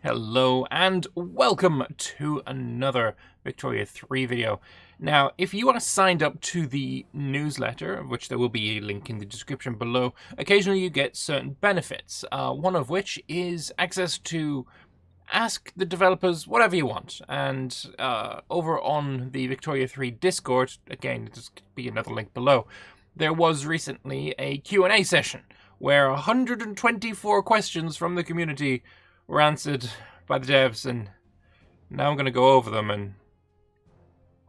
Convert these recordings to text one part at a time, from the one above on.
Hello and welcome to another Victoria 3 video. Now, if you are signed up to the newsletter, of which there will be a link in the description below, occasionally you get certain benefits, one of which is access to ask the developers whatever you want. And over on the Victoria 3 Discord, again, there's be another link below, there was recently a Q&A session where 124 questions from the community were answered by the devs, and now I'm going to go over them, and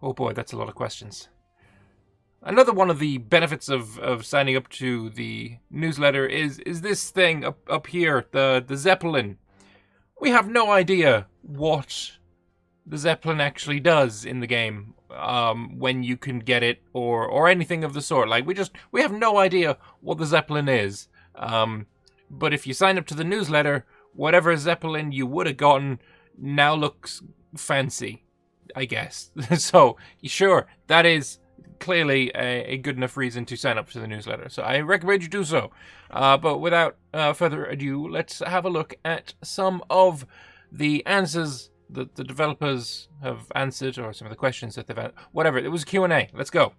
oh boy, that's a lot of questions. Another one of the benefits of signing up to the newsletter is this thing up here, the Zeppelin. We have no idea what the Zeppelin actually does in the game, when you can get it, or anything of the sort. Like, we have no idea what the Zeppelin is. But if you sign up to the newsletter, whatever Zeppelin you would have gotten now looks fancy, I guess. So, sure, that is clearly a good enough reason to sign up to the newsletter. So I recommend you do so. But without further ado, let's have a look at some of the answers that the developers have answered, or some of the questions that they've answered. Whatever, it was a Q&A. Let's go.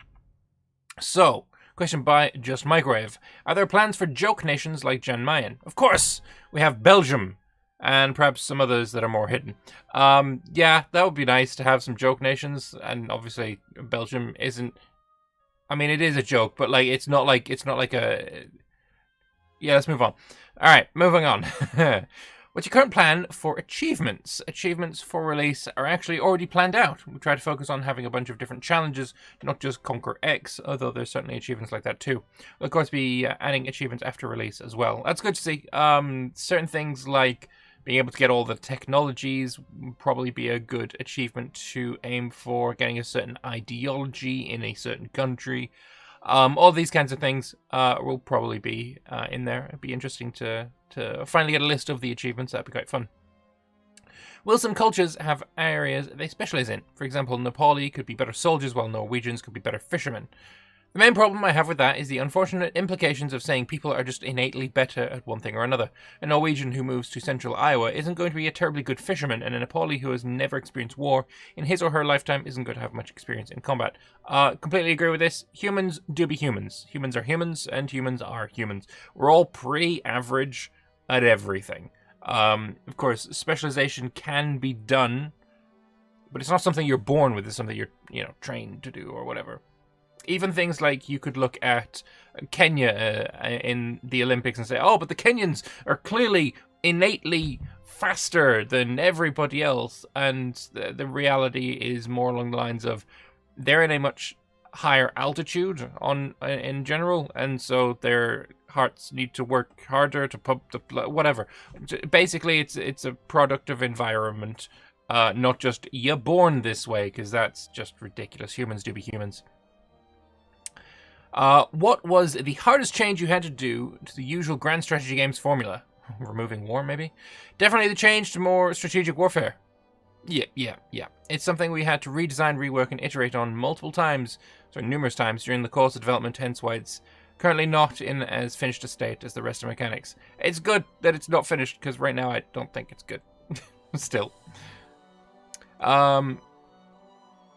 So, question by Just Microwave. Are there plans for joke nations like Jan Mayen? Of course! We have Belgium, and perhaps some others that are more hidden. Yeah, that would be nice to have some joke nations, and obviously Belgium isn't... I mean, it is a joke, but like it's not like a... Yeah, let's move on. Alright, moving on. What's your current plan for achievements? Achievements for release are actually already planned out. We try to focus on having a bunch of different challenges, not just Conquer X, although there's certainly achievements like that too. We'll of course be adding achievements after release as well. That's good to see. Certain things like being able to get all the technologies would probably be a good achievement to aim for, getting a certain ideology in a certain country. All these kinds of things will probably be in there. It'd be interesting to finally get a list of the achievements. That'd be quite fun. Will some cultures have areas they specialize in? For example, Nepali could be better soldiers, while Norwegians could be better fishermen. The main problem I have with that is the unfortunate implications of saying people are just innately better at one thing or another. A Norwegian who moves to central Iowa isn't going to be a terribly good fisherman, and a Nepali who has never experienced war in his or her lifetime isn't going to have much experience in combat. Completely agree with this. Humans do be humans. Humans are humans, and humans are humans. We're all pretty average at everything. Of course, specialization can be done, but it's not something you're born with. It's something you're, trained to do or whatever. Even things like you could look at Kenya in the Olympics and say, oh, but the Kenyans are clearly innately faster than everybody else. And the reality is more along the lines of they're in a much higher altitude in general. And so their hearts need to work harder to pump the blood, whatever. Basically, it's a product of environment, not just you're born this way, because that's just ridiculous. Humans do be humans. What was the hardest change you had to do to the usual grand strategy games formula? Removing war, maybe? Definitely the change to more strategic warfare. Yeah. It's something we had to redesign, rework, and iterate on numerous times during the course of development, hence why it's currently not in as finished a state as the rest of mechanics. It's good that it's not finished, because right now I don't think it's good. Still.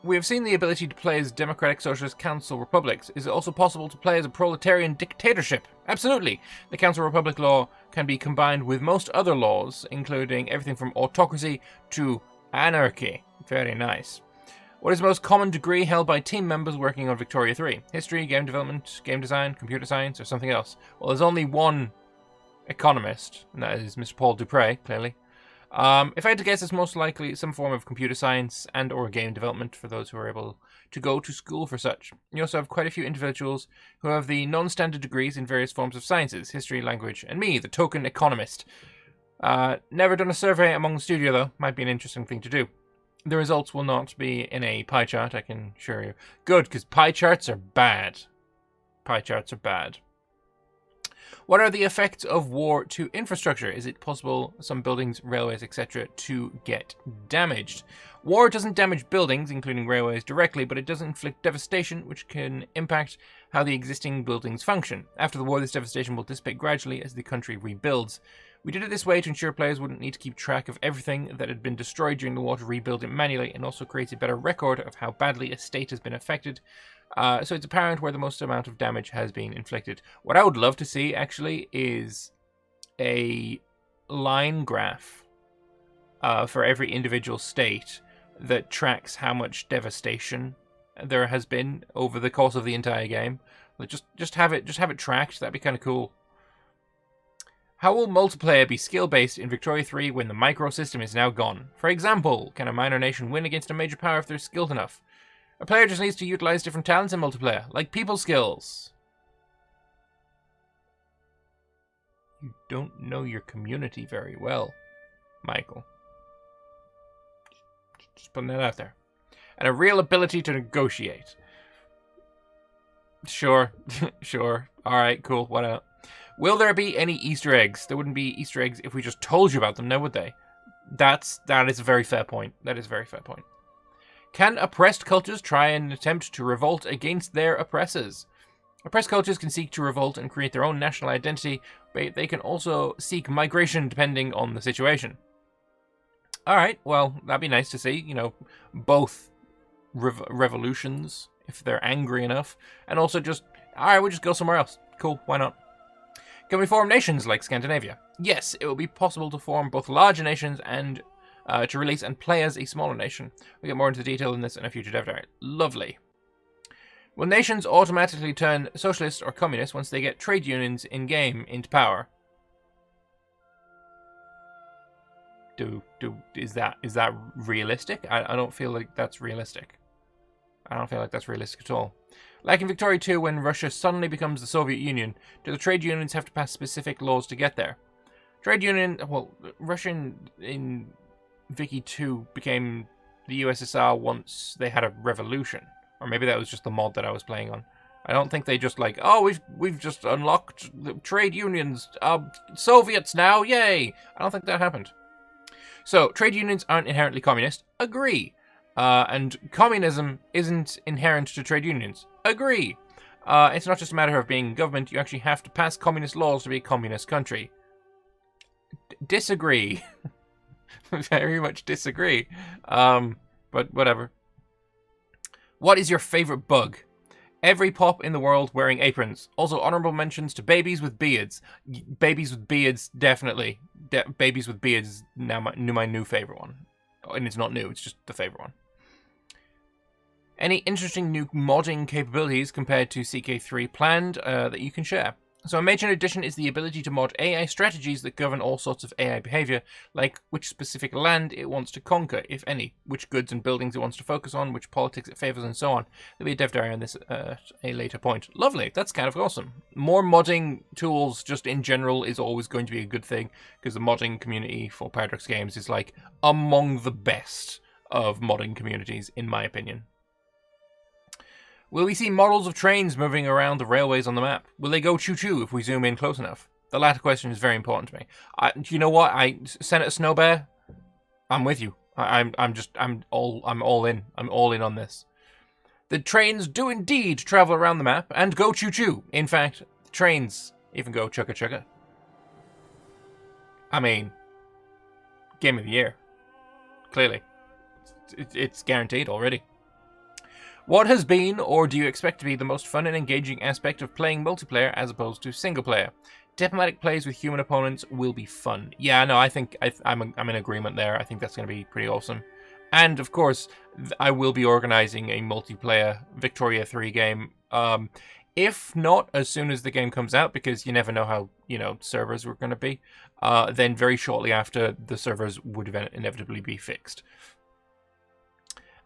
We have seen the ability to play as democratic socialist council republics. Is it also possible to play as a proletarian dictatorship? Absolutely. The council republic law can be combined with most other laws, including everything from autocracy to anarchy. Very nice. What is the most common degree held by team members working on Victoria 3? History, game development, game design, computer science, or something else? Well, there's only one economist, and that is Mr. Paul Dupre, clearly. If I had to guess, it's most likely some form of computer science and or game development for those who are able to go to school for such. You also have quite a few individuals who have the non-standard degrees in various forms of sciences, history, language, and me, the token economist. Never done a survey among the studio, though. Might be an interesting thing to do. The results will not be in a pie chart, I can assure you. Good, because pie charts are bad. Pie charts are bad. What are the effects of war to infrastructure? Is it possible some buildings, railways, etc. to get damaged? War doesn't damage buildings, including railways, directly, but it does inflict devastation, which can impact how the existing buildings function. After the war, this devastation will dissipate gradually as the country rebuilds. We did it this way to ensure players wouldn't need to keep track of everything that had been destroyed during the war to rebuild it manually, and also creates a better record of how badly a state has been affected. So it's apparent where the most amount of damage has been inflicted. What I would love to see, actually, is a line graph for every individual state that tracks how much devastation there has been over the course of the entire game. Like just have it tracked. That'd be kind of cool. How will multiplayer be skill-based in Victoria 3 when the micro system is now gone? For example, can a minor nation win against a major power if they're skilled enough? A player just needs to utilize different talents in multiplayer, like people skills. You don't know your community very well, Michael. Just putting that out there. And a real ability to negotiate. Sure, sure. Alright, cool, why not? Will there be any Easter eggs? There wouldn't be Easter eggs if we just told you about them, now would they? That is a very fair point. That is a very fair point. Can oppressed cultures try and attempt to revolt against their oppressors? Oppressed cultures can seek to revolt and create their own national identity, but they can also seek migration depending on the situation. Alright, well, that'd be nice to see, you know, both revolutions, if they're angry enough, and also just, alright, we'll just go somewhere else. Cool, why not? Can we form nations like Scandinavia? Yes, it will be possible to form both larger nations and to release and play as a smaller nation. We'll get more into the detail in this in a future dev diary. Lovely. Will nations automatically turn socialist or communist once they get trade unions in-game into power? Is that realistic? I don't feel like that's realistic. I don't feel like that's realistic at all. Like in Victoria 2, when Russia suddenly becomes the Soviet Union, do the trade unions have to pass specific laws to get there? Trade union, well, Russia in Vicky 2 became the USSR once they had a revolution. Or maybe that was just the mod that I was playing on. I don't think they just like, oh, we've just unlocked the trade unions, Soviets now, yay! I don't think that happened. So, trade unions aren't inherently communist. Agree. And communism isn't inherent to trade unions. Agree. It's not just a matter of being in government. You actually have to pass communist laws to be a communist country. Disagree. Very much disagree. But whatever. What is your favorite bug? Every pop in the world wearing aprons. Also, honorable mentions to babies with beards. Babies with beards, definitely. Babies with beards, now my new favorite one. And it's not new, it's just the favorite one. Any interesting new modding capabilities compared to Ck3 planned that you can share? So a major addition is the ability to mod AI strategies that govern all sorts of AI behavior, like which specific land it wants to conquer, if any, which goods and buildings it wants to focus on, which politics it favors, and so on. There'll be a dev diary on this at a later point. Lovely, that's kind of awesome. More modding tools just in general is always going to be a good thing, because the modding community for Paradox games is like among the best of modding communities, in my opinion. Will we see models of trains moving around the railways on the map? Will they go choo-choo if we zoom in close enough? The latter question is very important to me. Do you know what? Senator Snowbear, I'm with you. I'm all in. I'm all in on this. The trains do indeed travel around the map and go choo-choo. In fact, the trains even go chugga-chugga. I mean, game of the year. Clearly. It's guaranteed already. What has been, or do you expect to be, the most fun and engaging aspect of playing multiplayer as opposed to single player? Diplomatic plays with human opponents will be fun. Yeah, no, I think I'm in agreement there. I think that's going to be pretty awesome. And, of course, I will be organizing a multiplayer Victoria 3 game. If not as soon as the game comes out, because you never know how, servers were going to be, then very shortly after, the servers would inevitably be fixed.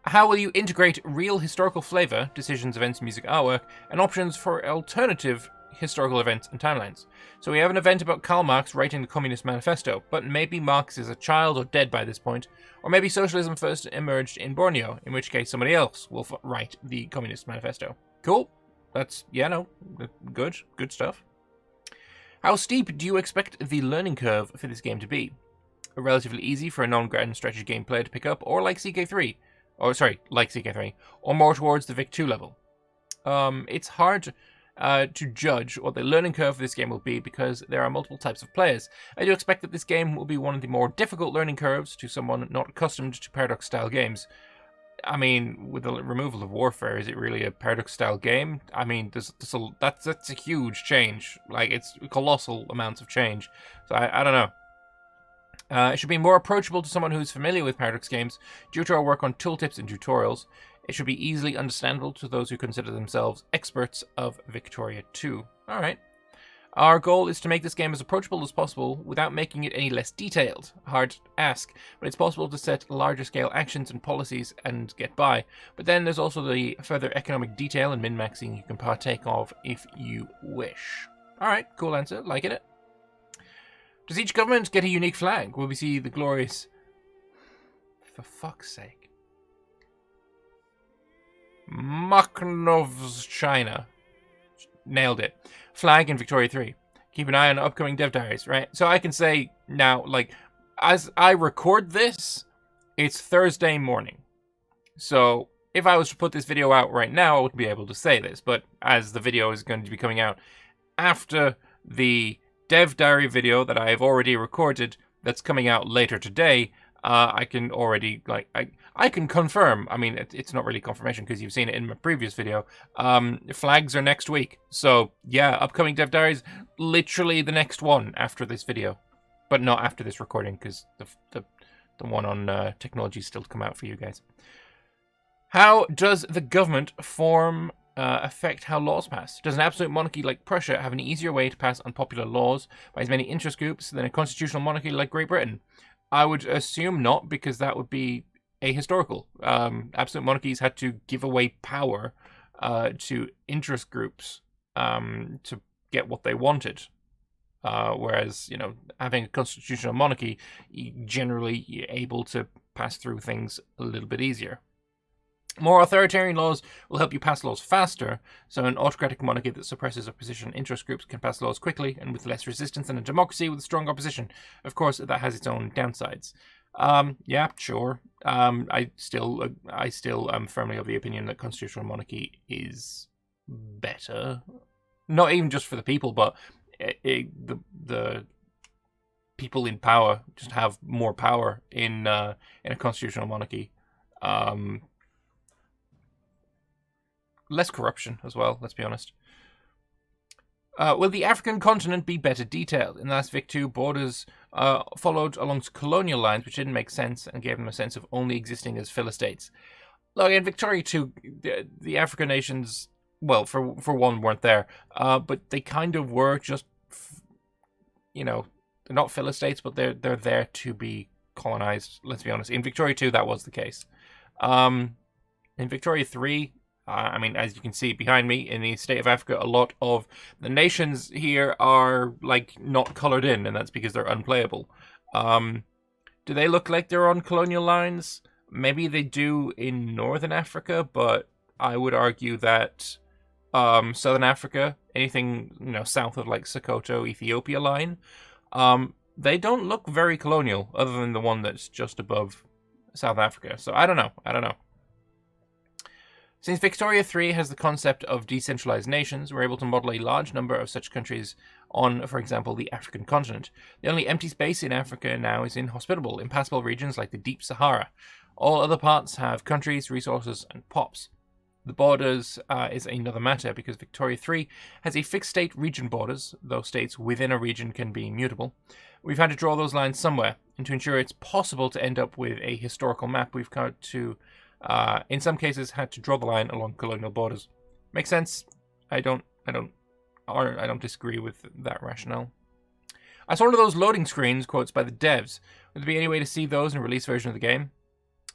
How will you integrate real historical flavor, decisions, events, music, artwork, and options for alternative historical events and timelines? So we have an event about Karl Marx writing the Communist Manifesto, but maybe Marx is a child or dead by this point, or maybe socialism first emerged in Borneo, in which case somebody else will write the Communist Manifesto. Cool. That's, good stuff. How steep do you expect the learning curve for this game to be? Relatively easy for a non-grand strategy game player to pick up, or like Ck3? Like Ck3, or more towards the Vic 2 level. It's hard. to judge what the learning curve for this game will be because there are multiple types of players. I do expect that this game will be one of the more difficult learning curves to someone not accustomed to Paradox-style games. I mean, with the removal of warfare, is it really a Paradox-style game? I mean, that's a huge change. Like, it's colossal amounts of change. So I don't know. It should be more approachable to someone who's familiar with Paradox games due to our work on tooltips and tutorials. It should be easily understandable to those who consider themselves experts of Victoria 2. Alright. Our goal is to make this game as approachable as possible without making it any less detailed. Hard to ask, but it's possible to set larger scale actions and policies and get by. But then there's also the further economic detail and min-maxing you can partake of if you wish. Alright, cool answer, liking it. Does each government get a unique flag? Will we see the glorious... For fuck's sake. Makhnov's China. Nailed it. Flag in Victoria 3. Keep an eye on upcoming dev diaries, right? So I can say now, like, as I record this, it's Thursday morning. So if I was to put this video out right now, I wouldn't be able to say this. But as the video is going to be coming out after the dev diary video that I have already recorded that's coming out later today, I can already, like, I can confirm. I mean, it's not really confirmation because you've seen it in my previous video. Flags are next week. So, yeah, upcoming dev diaries, literally the next one after this video. But not after this recording because the one on technology is still to come out for you guys. How does the government form affect how laws pass? Does an absolute monarchy like Prussia have an easier way to pass unpopular laws by as many interest groups than a constitutional monarchy like Great Britain? I would assume not, because that would be ahistorical. Absolute monarchies had to give away power to interest groups to get what they wanted. Whereas, you know, having a constitutional monarchy, generally you're able to pass through things a little bit easier. More authoritarian laws will help you pass laws faster, so an autocratic monarchy that suppresses opposition interest groups can pass laws quickly and with less resistance than a democracy with strong opposition. Of course, that has its own downsides. Yeah, sure. I still am firmly of the opinion that constitutional monarchy is better. Not even just for the people, but the people in power just have more power in a constitutional monarchy. Less corruption as well, let's be honest. Will the African continent be better detailed? In the last Vic 2, borders followed along colonial lines, which didn't make sense and gave them a sense of only existing as philistates. Look, in Victoria 2, the African nations, well, for one, weren't there, but they kind of were just, you know, they're not philistates, but they're there to be colonized, let's be honest. In Victoria 2, that was the case. In Victoria 3, I mean, as you can see behind me, in the state of Africa, a lot of the nations here are, like, not coloured in, and that's because they're unplayable. Do they look like they're on colonial lines? Maybe they do in Northern Africa, but I would argue that Southern Africa, anything, you know, south of, like, Sokoto, Ethiopia line, they don't look very colonial, other than the one that's just above South Africa. So I don't know. Since Victoria 3 has the concept of decentralized nations, we're able to model a large number of such countries on, for example, the African continent. The only empty space in Africa now is in hospitable, impassable regions like the Deep Sahara. All other parts have countries, resources, and pops. The borders is another matter because Victoria 3 has a fixed state region borders, though states within a region can be mutable. We've had to draw those lines somewhere, and to ensure it's possible to end up with a historical map, we've got to in some cases had to draw the line along colonial borders. Makes sense. I don't disagree with that rationale. I saw one of those loading screens quotes by the devs. Would there be any way to see those in a release version of the game?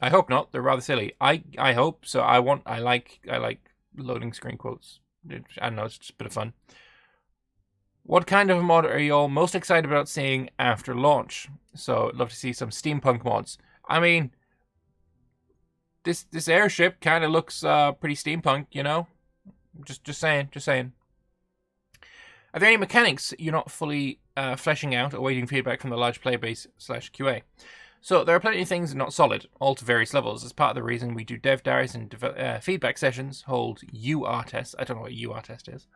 I hope not. They're rather silly. I hope so. I like loading screen quotes. I don't know. It's just a bit of fun. What kind of mod are you all most excited about seeing after launch? So I'd love to see some steampunk mods. I mean, This airship kind of looks pretty steampunk, you know? Just saying. Are there any mechanics you're not fully fleshing out, awaiting feedback from the large player base /QA? So there are plenty of things not solid, all to various levels. As part of the reason we do dev diaries and feedback sessions, hold UR tests. I don't know what UR test is.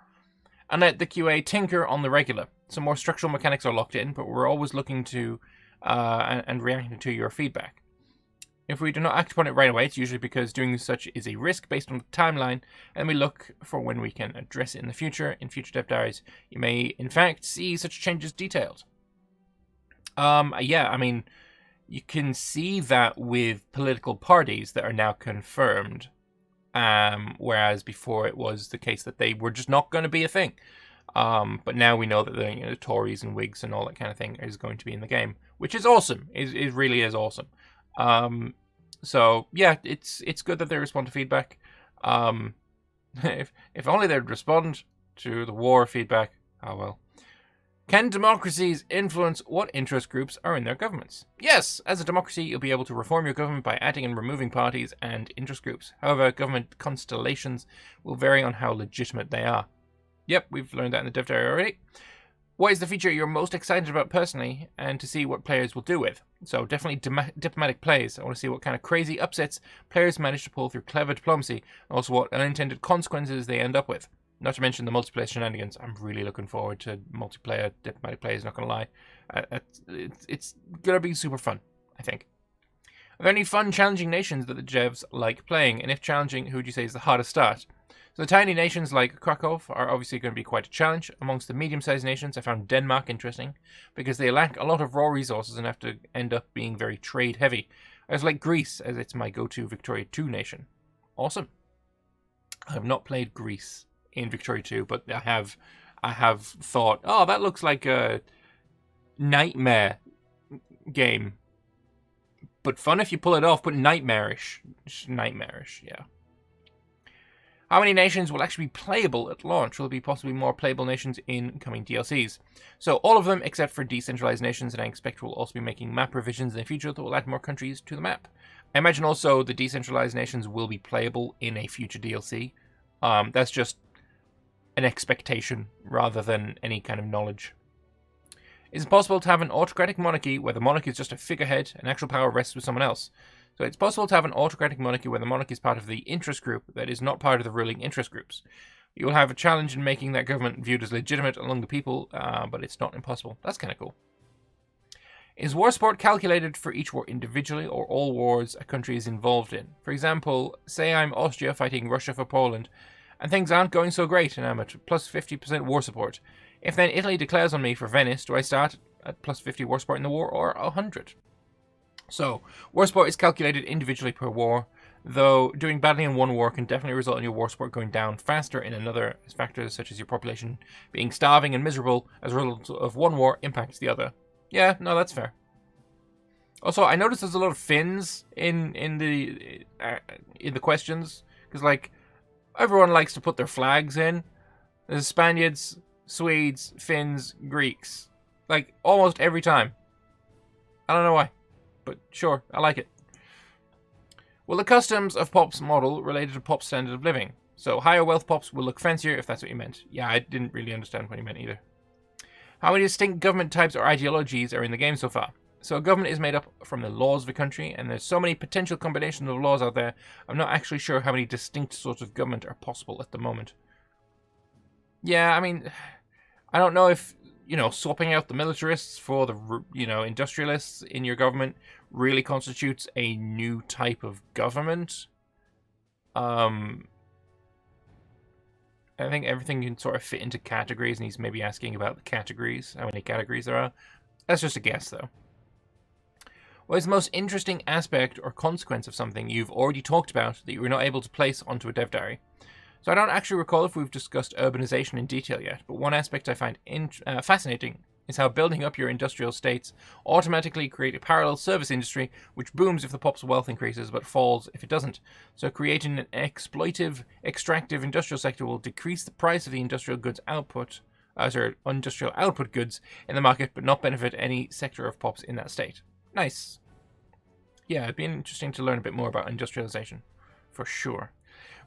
and let the QA tinker on the regular. Some more structural mechanics are locked in, but we're always looking to and reacting to your feedback. If we do not act upon it right away, it's usually because doing such is a risk based on the timeline, and we look for when we can address it in the future. In future dev diaries, you may, in fact, see such changes detailed. Yeah, I mean, you can see that with political parties that are now confirmed, whereas before it was the case that they were just not going to be a thing. But now we know that the Tories and Whigs and all that kind of thing is going to be in the game, which is awesome. It really is awesome. So yeah, it's good that they respond to feedback. If only they'd respond to the war feedback. Oh well. Can democracies influence what interest groups are in their governments? Yes, as a democracy, you'll be able to reform your government by adding and removing parties and interest groups. However, government constellations will vary on how legitimate they are. Yep, we've learned that in the dev diary already. What is the feature you're most excited about personally, and to see what players will do with? So definitely diplomatic plays. I want to see what kind of crazy upsets players manage to pull through clever diplomacy, and also what unintended consequences they end up with. Not to mention the multiplayer shenanigans. I'm really looking forward to multiplayer diplomatic plays, not going to lie. It's going to be super fun, I think. Are there any fun, challenging nations that the Jebs like playing? And if challenging, who would you say is the hardest start? So the tiny nations like Krakow are obviously going to be quite a challenge. Amongst the medium-sized nations, I found Denmark interesting, because they lack a lot of raw resources and have to end up being very trade-heavy. I also like Greece, as it's my go-to Victoria 2 nation. Awesome. I have not played Greece in Victoria 2, but I have thought, oh, that looks like a nightmare game. But fun if you pull it off, but nightmarish. Just nightmarish, yeah. How many nations will actually be playable at launch? Will there be possibly more playable nations in coming DLCs? So all of them except for decentralized nations, and I expect we'll also be making map revisions in the future that will add more countries to the map. I imagine also the decentralized nations will be playable in a future DLC. That's just an expectation rather than any kind of knowledge. Is it possible to have an autocratic monarchy where the monarch is just a figurehead and actual power rests with someone else? So it's possible to have an autocratic monarchy where the monarch is part of the interest group that is not part of the ruling interest groups. You will have a challenge in making that government viewed as legitimate among the people, but it's not impossible. That's kind of cool. Is Warsport calculated for each war individually, or all wars a country is involved in? For example, say I'm Austria fighting Russia for Poland, and things aren't going so great, and I'm at plus 50% war support. If then Italy declares on me for Venice, do I start at plus 50 war support in the war, or 100? So, war support is calculated individually per war, though doing badly in one war can definitely result in your war support going down faster in another, as factors such as your population being starving and miserable as a result of one war impacts the other. Yeah, no, that's fair. Also, I noticed there's a lot of Finns in the questions, because like everyone likes to put their flags in. There's Spaniards, Swedes, Finns, Greeks, like almost every time. I don't know why, but sure, I like it. Will the customs of Pop's model related to Pop's standard of living? So higher wealth Pops will look fancier, if that's what you meant. Yeah, I didn't really understand what you meant either. How many distinct government types or ideologies are in the game so far? So a government is made up from the laws of a country, and there's so many potential combinations of laws out there, I'm not actually sure how many distinct sorts of government are possible at the moment. Yeah, I mean, I don't know if, swapping out the militarists for the, industrialists in your government really constitutes a new type of government. I think everything can sort of fit into categories, and he's maybe asking about the categories, how many categories there are. That's just a guess, though. What is the most interesting aspect or consequence of something you've already talked about that you were not able to place onto a dev diary? So I don't actually recall if we've discussed urbanization in detail yet, but one aspect I find fascinating is how building up your industrial states automatically create a parallel service industry which booms if the pop's wealth increases but falls if it doesn't. So creating an exploitive, extractive industrial sector will decrease the price of the industrial output goods in the market, but not benefit any sector of pops in that state. Nice. Yeah, it'd be interesting to learn a bit more about industrialization, for sure.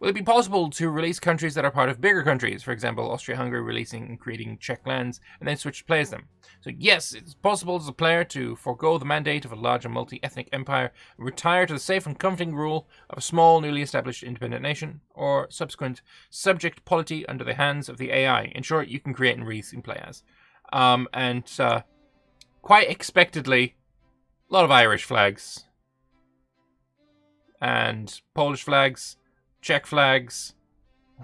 Will it be possible to release countries that are part of bigger countries? For example, Austria-Hungary releasing and creating Czech lands and then switch to play as them. So yes, it's possible as a player to forego the mandate of a large and multi-ethnic empire and retire to the safe and comforting rule of a small, newly established independent nation, or subsequent subject polity under the hands of the AI. In short, you can create and release and play as. Quite expectedly, a lot of Irish flags. And Polish flags. Czech flags.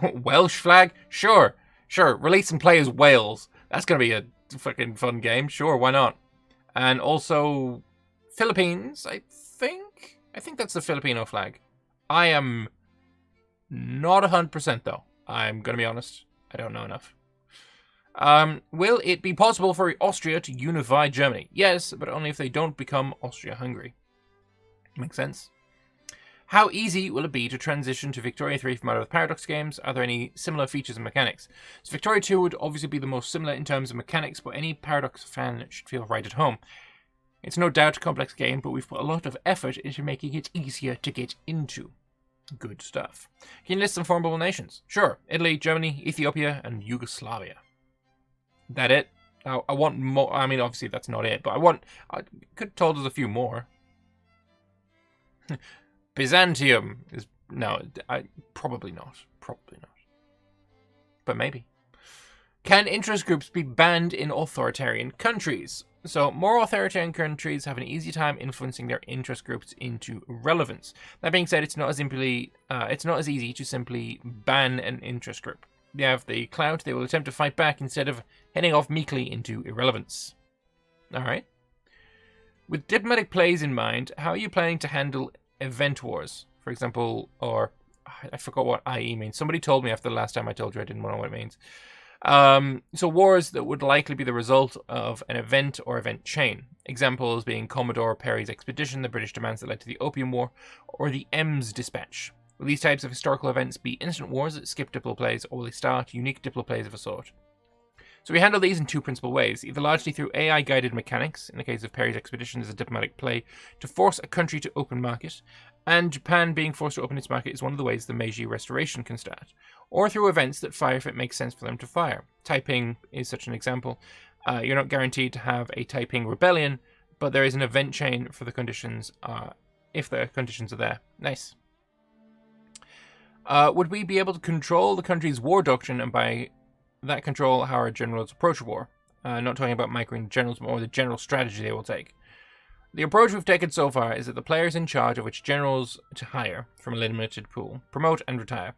Welsh flag? Sure. Release and play as Wales. That's going to be a fucking fun game. Sure, why not? And also Philippines, I think. I think that's the Filipino flag. I am not 100% though. I'm going to be honest. I don't know enough. Will it be possible for Austria to unify Germany? Yes, but only if they don't become Austria-Hungary. Makes sense. How easy will it be to transition to Victoria 3 from other Paradox games? Are there any similar features and mechanics? So Victoria 2 would obviously be the most similar in terms of mechanics, but any Paradox fan should feel right at home. It's no doubt a complex game, but we've put a lot of effort into making it easier to get into. Good stuff. Can you list some formidable nations? Sure. Italy, Germany, Ethiopia, and Yugoslavia. That it? I want more. I mean, obviously that's not it, but I could have told us a few more. Byzantium is... No, probably not. Probably not. But maybe. Can interest groups be banned in authoritarian countries? So, more authoritarian countries have an easy time influencing their interest groups into relevance. That being said, it's not as easy to simply ban an interest group. They have the clout, they will attempt to fight back instead of heading off meekly into irrelevance. Alright. With diplomatic plays in mind, how are you planning to handle event wars, for example, or I forgot what IE means. Somebody told me after the last time I told you I didn't know what it means. So wars that would likely be the result of an event or event chain. Examples being Commodore Perry's expedition, the British demands that led to the Opium War, or the Ems Dispatch. Will these types of historical events be instant wars that skip diplo plays, or will they start unique diplo plays of a sort? So we handle these in two principal ways, either largely through AI-guided mechanics, in the case of Perry's expedition as a diplomatic play, to force a country to open market, and Japan being forced to open its market is one of the ways the Meiji restoration can start, or through events that fire if it makes sense for them to fire. Taiping is such an example. You're not guaranteed to have a Taiping rebellion, but there is an event chain for the conditions, if the conditions are there. Nice. Would we be able to control the country's war doctrine, and by that control how our generals approach war? Not talking about microing generals, but more the general strategy they will take. The approach we've taken so far is that the players in charge of which generals to hire from a limited pool, promote and retire,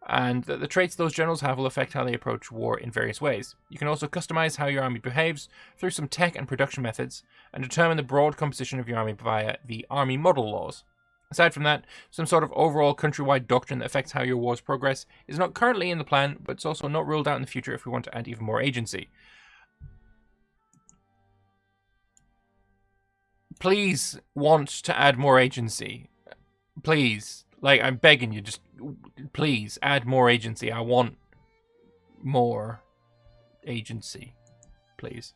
and that the traits those generals have will affect how they approach war in various ways. You can also customize how your army behaves through some tech and production methods, and determine the broad composition of your army via the army model laws. Aside from that, some sort of overall countrywide doctrine that affects how your wars progress is not currently in the plan, but it's also not ruled out in the future if we want to add even more agency. Please want to add more agency. Please. Like, I'm begging you, just please add more agency. I want more agency. Please.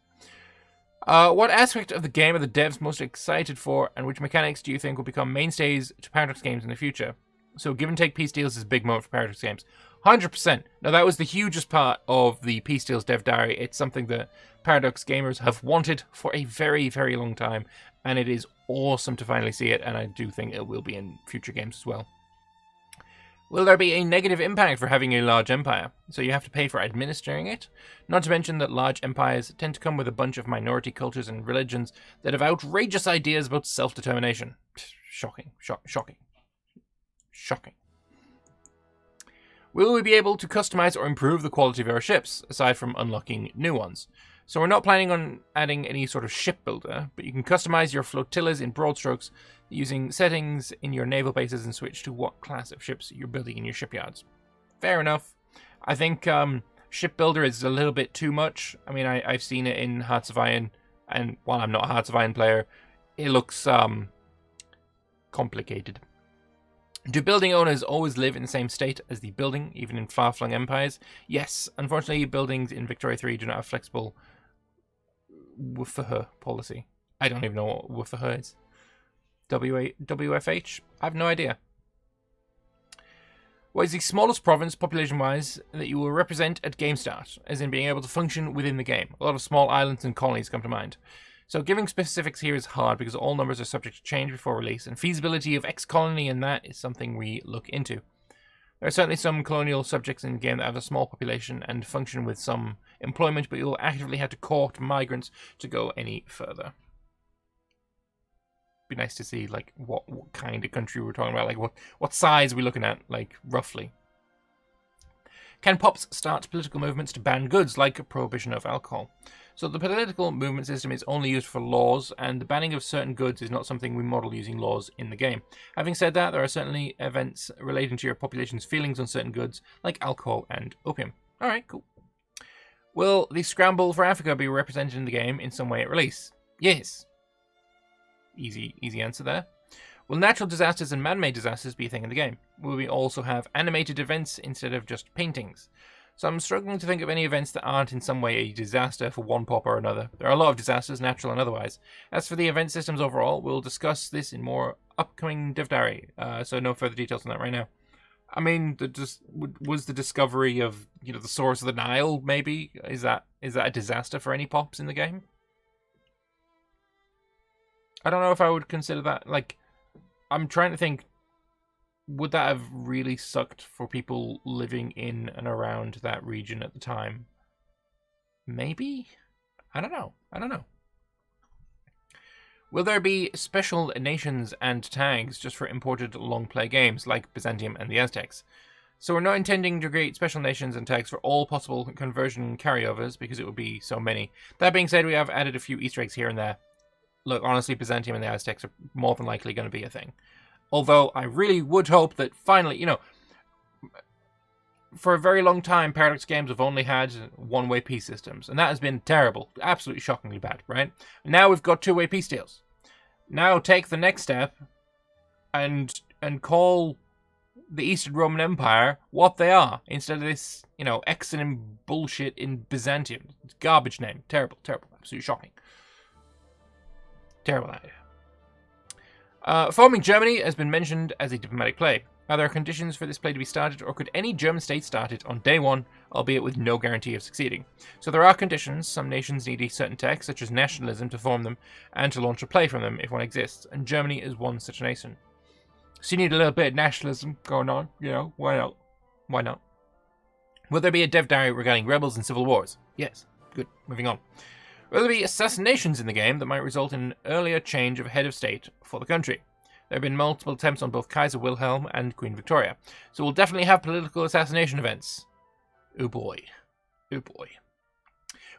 What aspect of the game are the devs most excited for, and which mechanics do you think will become mainstays to Paradox games in the future? So, give and take peace deals is a big moment for Paradox games. 100%. Now, that was the hugest part of the peace deals dev diary. It's something that Paradox gamers have wanted for a very, very long time, and it is awesome to finally see it, and I do think it will be in future games as well. Will there be a negative impact for having a large empire? So you have to pay for administering it? Not to mention that large empires tend to come with a bunch of minority cultures and religions that have outrageous ideas about self-determination. Shocking. Shocking. Shocking. Will we be able to customize or improve the quality of our ships, aside from unlocking new ones? So we're not planning on adding any sort of shipbuilder, but you can customize your flotillas in broad strokes using settings in your naval bases and switch to what class of ships you're building in your shipyards. Fair enough. I think shipbuilder is a little bit too much. I mean, I've seen it in Hearts of Iron, and while I'm not a Hearts of Iron player, it looks complicated. Do building owners always live in the same state as the building, even in far-flung empires? Yes. Unfortunately, buildings in Victoria 3 do not have flexible WFH policy. I don't even know what WFH is. WFH? I have no idea. What is the smallest province, population-wise, that you will represent at game start, as in being able to function within the game? A lot of small islands and colonies come to mind. So giving specifics here is hard because all numbers are subject to change before release, and feasibility of X colony and that is something we look into. There are certainly some colonial subjects in the game that have a small population and function with some employment, but you'll actively have to court migrants to go any further. Be nice to see like what kind of country we're talking about, like what size are we looking at, like roughly. Can pops start political movements to ban goods like a prohibition of alcohol? So the political movement system is only used for laws, and the banning of certain goods is not something we model using laws in the game. Having said that, there are certainly events relating to your population's feelings on certain goods, like alcohol and opium. Alright, cool. Will the Scramble for Africa be represented in the game in some way at release? Yes. Easy answer there. Will natural disasters and man-made disasters be a thing in the game? Will we also have animated events instead of just paintings? So I'm struggling to think of any events that aren't in some way a disaster for one pop or another. There are a lot of disasters, natural and otherwise. As for the event systems overall, we'll discuss this in more upcoming Dev Diary, so no further details on that right now. I mean, was the discovery of, the source of the Nile, maybe? Is that a disaster for any pops in the game? I don't know if I would consider that, like, I'm trying to think, would that have really sucked for people living in and around that region at the time? Maybe? I don't know. Will there be special nations and tags just for imported long-play games like Byzantium and the Aztecs? So we're not intending to create special nations and tags for all possible conversion carryovers because it would be so many. That being said, we have added a few Easter eggs here and there. Look, honestly, Byzantium and the Aztecs are more than likely going to be a thing. Although I really would hope that finally, for a very long time, Paradox games have only had one-way peace systems, and that has been terrible, absolutely shockingly bad, right? Now we've got two-way peace deals. Now take the next step and call the Eastern Roman Empire what they are, instead of this, Exonym bullshit in Byzantium. It's a garbage name. Terrible, absolutely shocking. Terrible idea. Forming Germany has been mentioned as a diplomatic play. Are there conditions for this play to be started, or could any German state start it on day one, albeit with no guarantee of succeeding? So there are conditions. Some nations need a certain tech, such as nationalism, to form them, and to launch a play from them if one exists, and Germany is one such nation. So you need a little bit of nationalism going on, why not? Will there be a dev diary regarding rebels and civil wars? Yes. Good. Moving on. Will there be assassinations in the game that might result in an earlier change of head of state for the country? There have been multiple attempts on both Kaiser Wilhelm and Queen Victoria, so we'll definitely have political assassination events. Oh boy.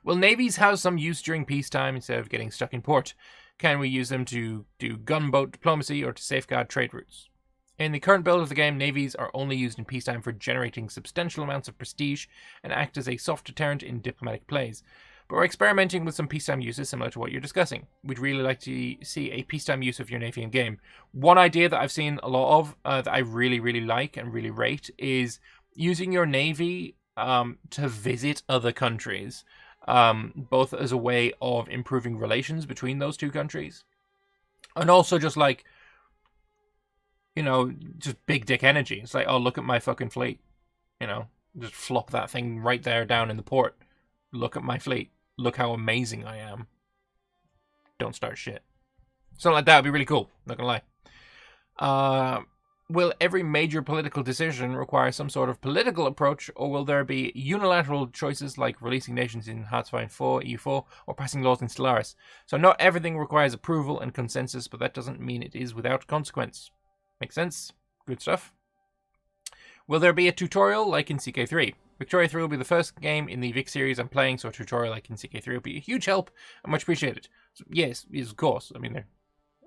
Will navies have some use during peacetime instead of getting stuck in port? Can we use them to do gunboat diplomacy or to safeguard trade routes? In the current build of the game, navies are only used in peacetime for generating substantial amounts of prestige and act as a soft deterrent in diplomatic plays. But we're experimenting with some peacetime uses similar to what you're discussing. We'd really like to see a peacetime use of your navy in game. One idea that I've seen a lot of, that I really like and really rate, is using your navy to visit other countries, both as a way of improving relations between those two countries, and also just like, just big dick energy. It's like, oh, look at my fucking fleet. Just flop that thing right there down in the port. Look at my fleet. Look how amazing I am. Don't start shit. Something like that would be really cool. Not gonna lie. Will every major political decision require some sort of political approach, or will there be unilateral choices like releasing nations in Hearthstone 4, EU4, or passing laws in Stellaris? So not everything requires approval and consensus, but that doesn't mean it is without consequence. Makes sense? Good stuff. Will there be a tutorial like in Ck3? Victoria 3 will be the first game in the Vic series I'm playing, so a tutorial like in Ck3 will be a huge help and much appreciated. So, yes, of course. I mean,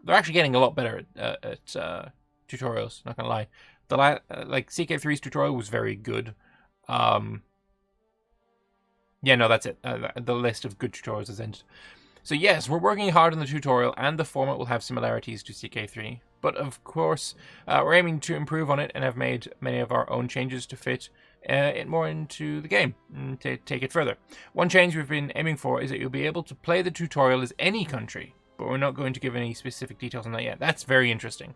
they're actually getting a lot better at tutorials, not gonna lie. Like Ck3's tutorial was very good. Yeah, no, that's it. The list of good tutorials is ended. So yes, we're working hard on the tutorial, and the format will have similarities to Ck3. But of course, we're aiming to improve on it and have made many of our own changes to fit it more into the game, to take it further. One change we've been aiming for is that you'll be able to play the tutorial as any country, but we're not going to give any specific details on that yet. That's very interesting.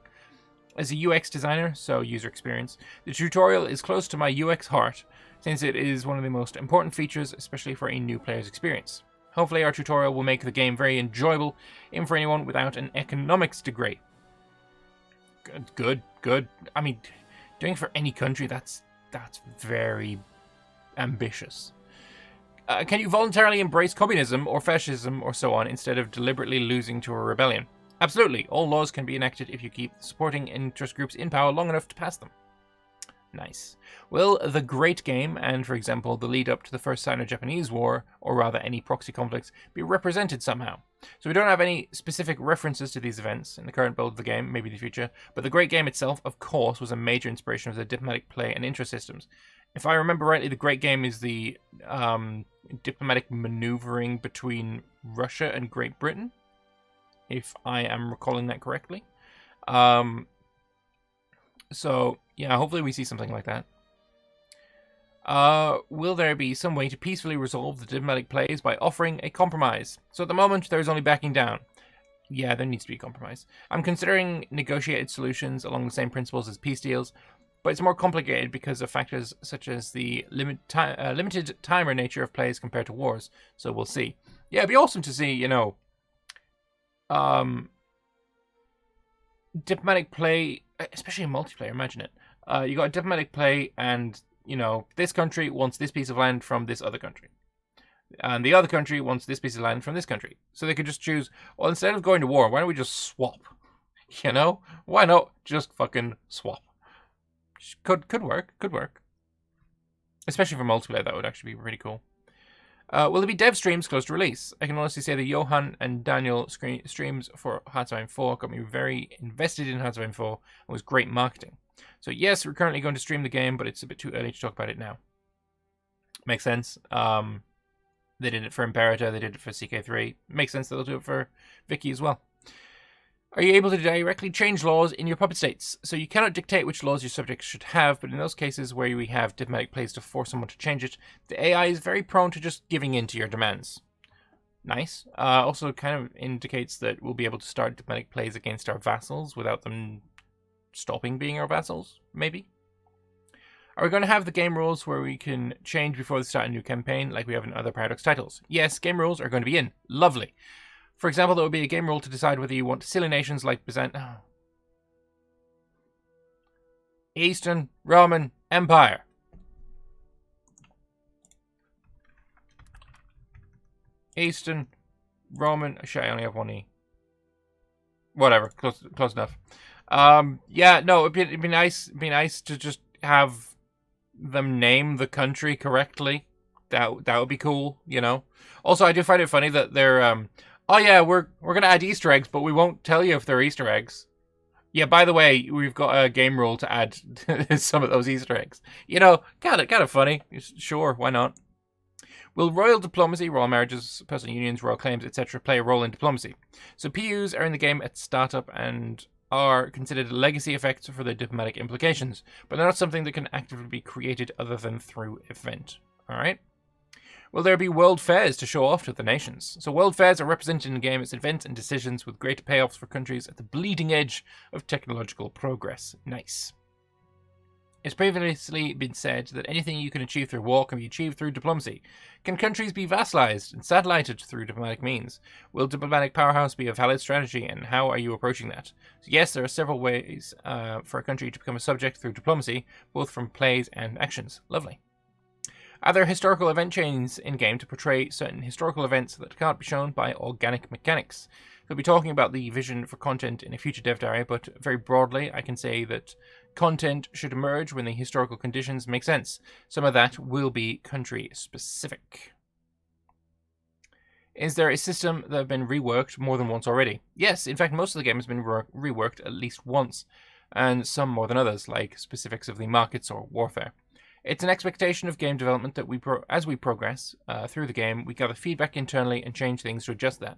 As a UX designer, so user experience, the tutorial is close to my UX heart, since it is one of the most important features, especially for a new player's experience. Hopefully our tutorial will make the game very enjoyable, even for anyone without an economics degree. Good. I mean, doing it for any country, that's very ambitious. Can you voluntarily embrace communism or fascism or so on instead of deliberately losing to a rebellion? Absolutely. All laws can be enacted if you keep supporting interest groups in power long enough to pass them. Nice. Will the Great Game and, for example, the lead up to the First Sino-Japanese War, or rather any proxy conflicts, be represented somehow? So we don't have any specific references to these events in the current build of the game, maybe in the future, but the Great Game itself, of course, was a major inspiration of the diplomatic play and interest systems. If I remember rightly, the Great Game is the diplomatic maneuvering between Russia and Great Britain, if I am recalling that correctly. So, yeah, hopefully we see something like that. Will there be some way to peacefully resolve the diplomatic plays by offering a compromise? So at the moment, there's only backing down. Yeah, there needs to be a compromise. I'm considering negotiated solutions along the same principles as peace deals, but it's more complicated because of factors such as the limited timer nature of plays compared to wars, so we'll see. Yeah, it'd be awesome to see, you know, diplomatic play, especially in multiplayer, imagine it. You got a diplomatic play and, you know, this country wants this piece of land from this other country. And the other country wants this piece of land from this country. So they could just choose, well, instead of going to war, why don't we just swap? You know? Why not just fucking swap? Could work. Especially for multiplayer, that would actually be pretty cool. Will there be dev streams close to release? I can honestly say that Johan and Daniel streams for Hearts of Iron 4 got me very invested in Hearts of Iron 4 and was great marketing. So yes, we're currently going to stream the game, but it's a bit too early to talk about it now. Makes sense. They did it for Imperator, they did it for Ck3. Makes sense that they'll do it for Vicky as well. Are you able to directly change laws in your puppet states? So you cannot dictate which laws your subjects should have, but in those cases where we have diplomatic plays to force someone to change it, the AI is very prone to just giving in to your demands. Nice. Also kind of indicates that we'll be able to start diplomatic plays against our vassals without them stopping being our vassals, maybe? Are we going to have the game rules where we can change before they start a new campaign like we have in other Paradox titles? Yes, game rules are going to be in. Lovely. For example, there would be a game rule to decide whether you want silly nations like Eastern Roman Empire. Eastern Roman... Shit, I only have one E. Whatever, close enough. Yeah, no, it'd be nice to just have them name the country correctly. That would be cool, you know. Also, I do find it funny that they're oh yeah, we're gonna add Easter eggs, but we won't tell you if they're Easter eggs. Yeah, by the way, we've got a game rule to add some of those Easter eggs. You know, kind of funny. Sure, why not? Will royal diplomacy, royal marriages, personal unions, royal claims, etc. play a role in diplomacy? So PUs are in the game at startup and are considered legacy effects for their diplomatic implications, but they're not something that can actively be created other than through event. Alright? Will there be world fairs to show off to the nations? So world fairs are represented in the game as events and decisions with great payoffs for countries at the bleeding edge of technological progress. Nice. It's previously been said that anything you can achieve through war can be achieved through diplomacy. Can countries be vassalized and satellited through diplomatic means? Will diplomatic powerhouse be a valid strategy, and how are you approaching that? So yes, there are several ways for a country to become a subject through diplomacy, both from plays and actions. Lovely. Are there historical event chains in-game to portray certain historical events that can't be shown by organic mechanics? We'll be talking about the vision for content in a future dev diary, but very broadly, I can say that content should emerge when the historical conditions make sense. Some of that will be country-specific. Is there a system that has been reworked more than once already? Yes, in fact, most of the game has been reworked at least once, and some more than others, like specifics of the markets or warfare. It's an expectation of game development that as we progress through the game, we gather feedback internally and change things to adjust that.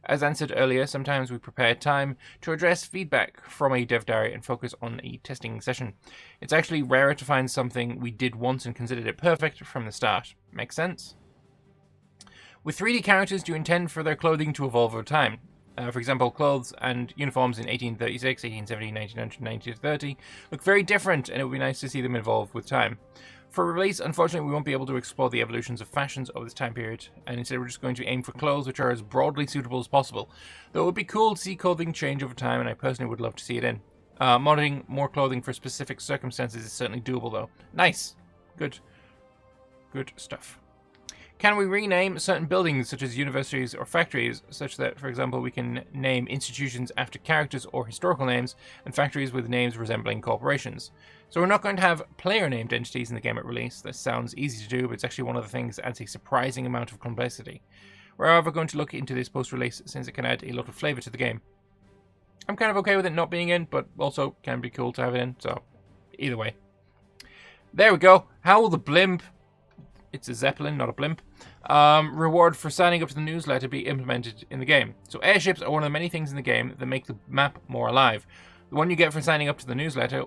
As answered earlier, sometimes we prepare time to address feedback from a dev diary and focus on a testing session. It's actually rarer to find something we did once and considered it perfect from the start. Make sense? With 3D characters, do you intend for their clothing to evolve over time? For example, clothes and uniforms in 1836, 1870, 1900, 1930 look very different, and it would be nice to see them evolve with time. For release, unfortunately, we won't be able to explore the evolutions of fashions over this time period, and instead we're just going to aim for clothes which are as broadly suitable as possible. Though it would be cool to see clothing change over time, and I personally would love to see it in. Modding more clothing for specific circumstances is certainly doable, though. Nice. Good stuff. Can we rename certain buildings, such as universities or factories, such that, for example, we can name institutions after characters or historical names, and factories with names resembling corporations? So we're not going to have player-named entities in the game at release. This sounds easy to do, but it's actually one of the things that adds a surprising amount of complexity. We're however going to look into this post-release, since it can add a lot of flavour to the game. I'm kind of okay with it not being in, but also can be cool to have it in, so either way. There we go. Howl the Blimp. It's a Zeppelin, not a blimp. Reward for signing up to the newsletter be implemented in the game. So airships are one of the many things in the game that make the map more alive. The one you get for signing up to the newsletter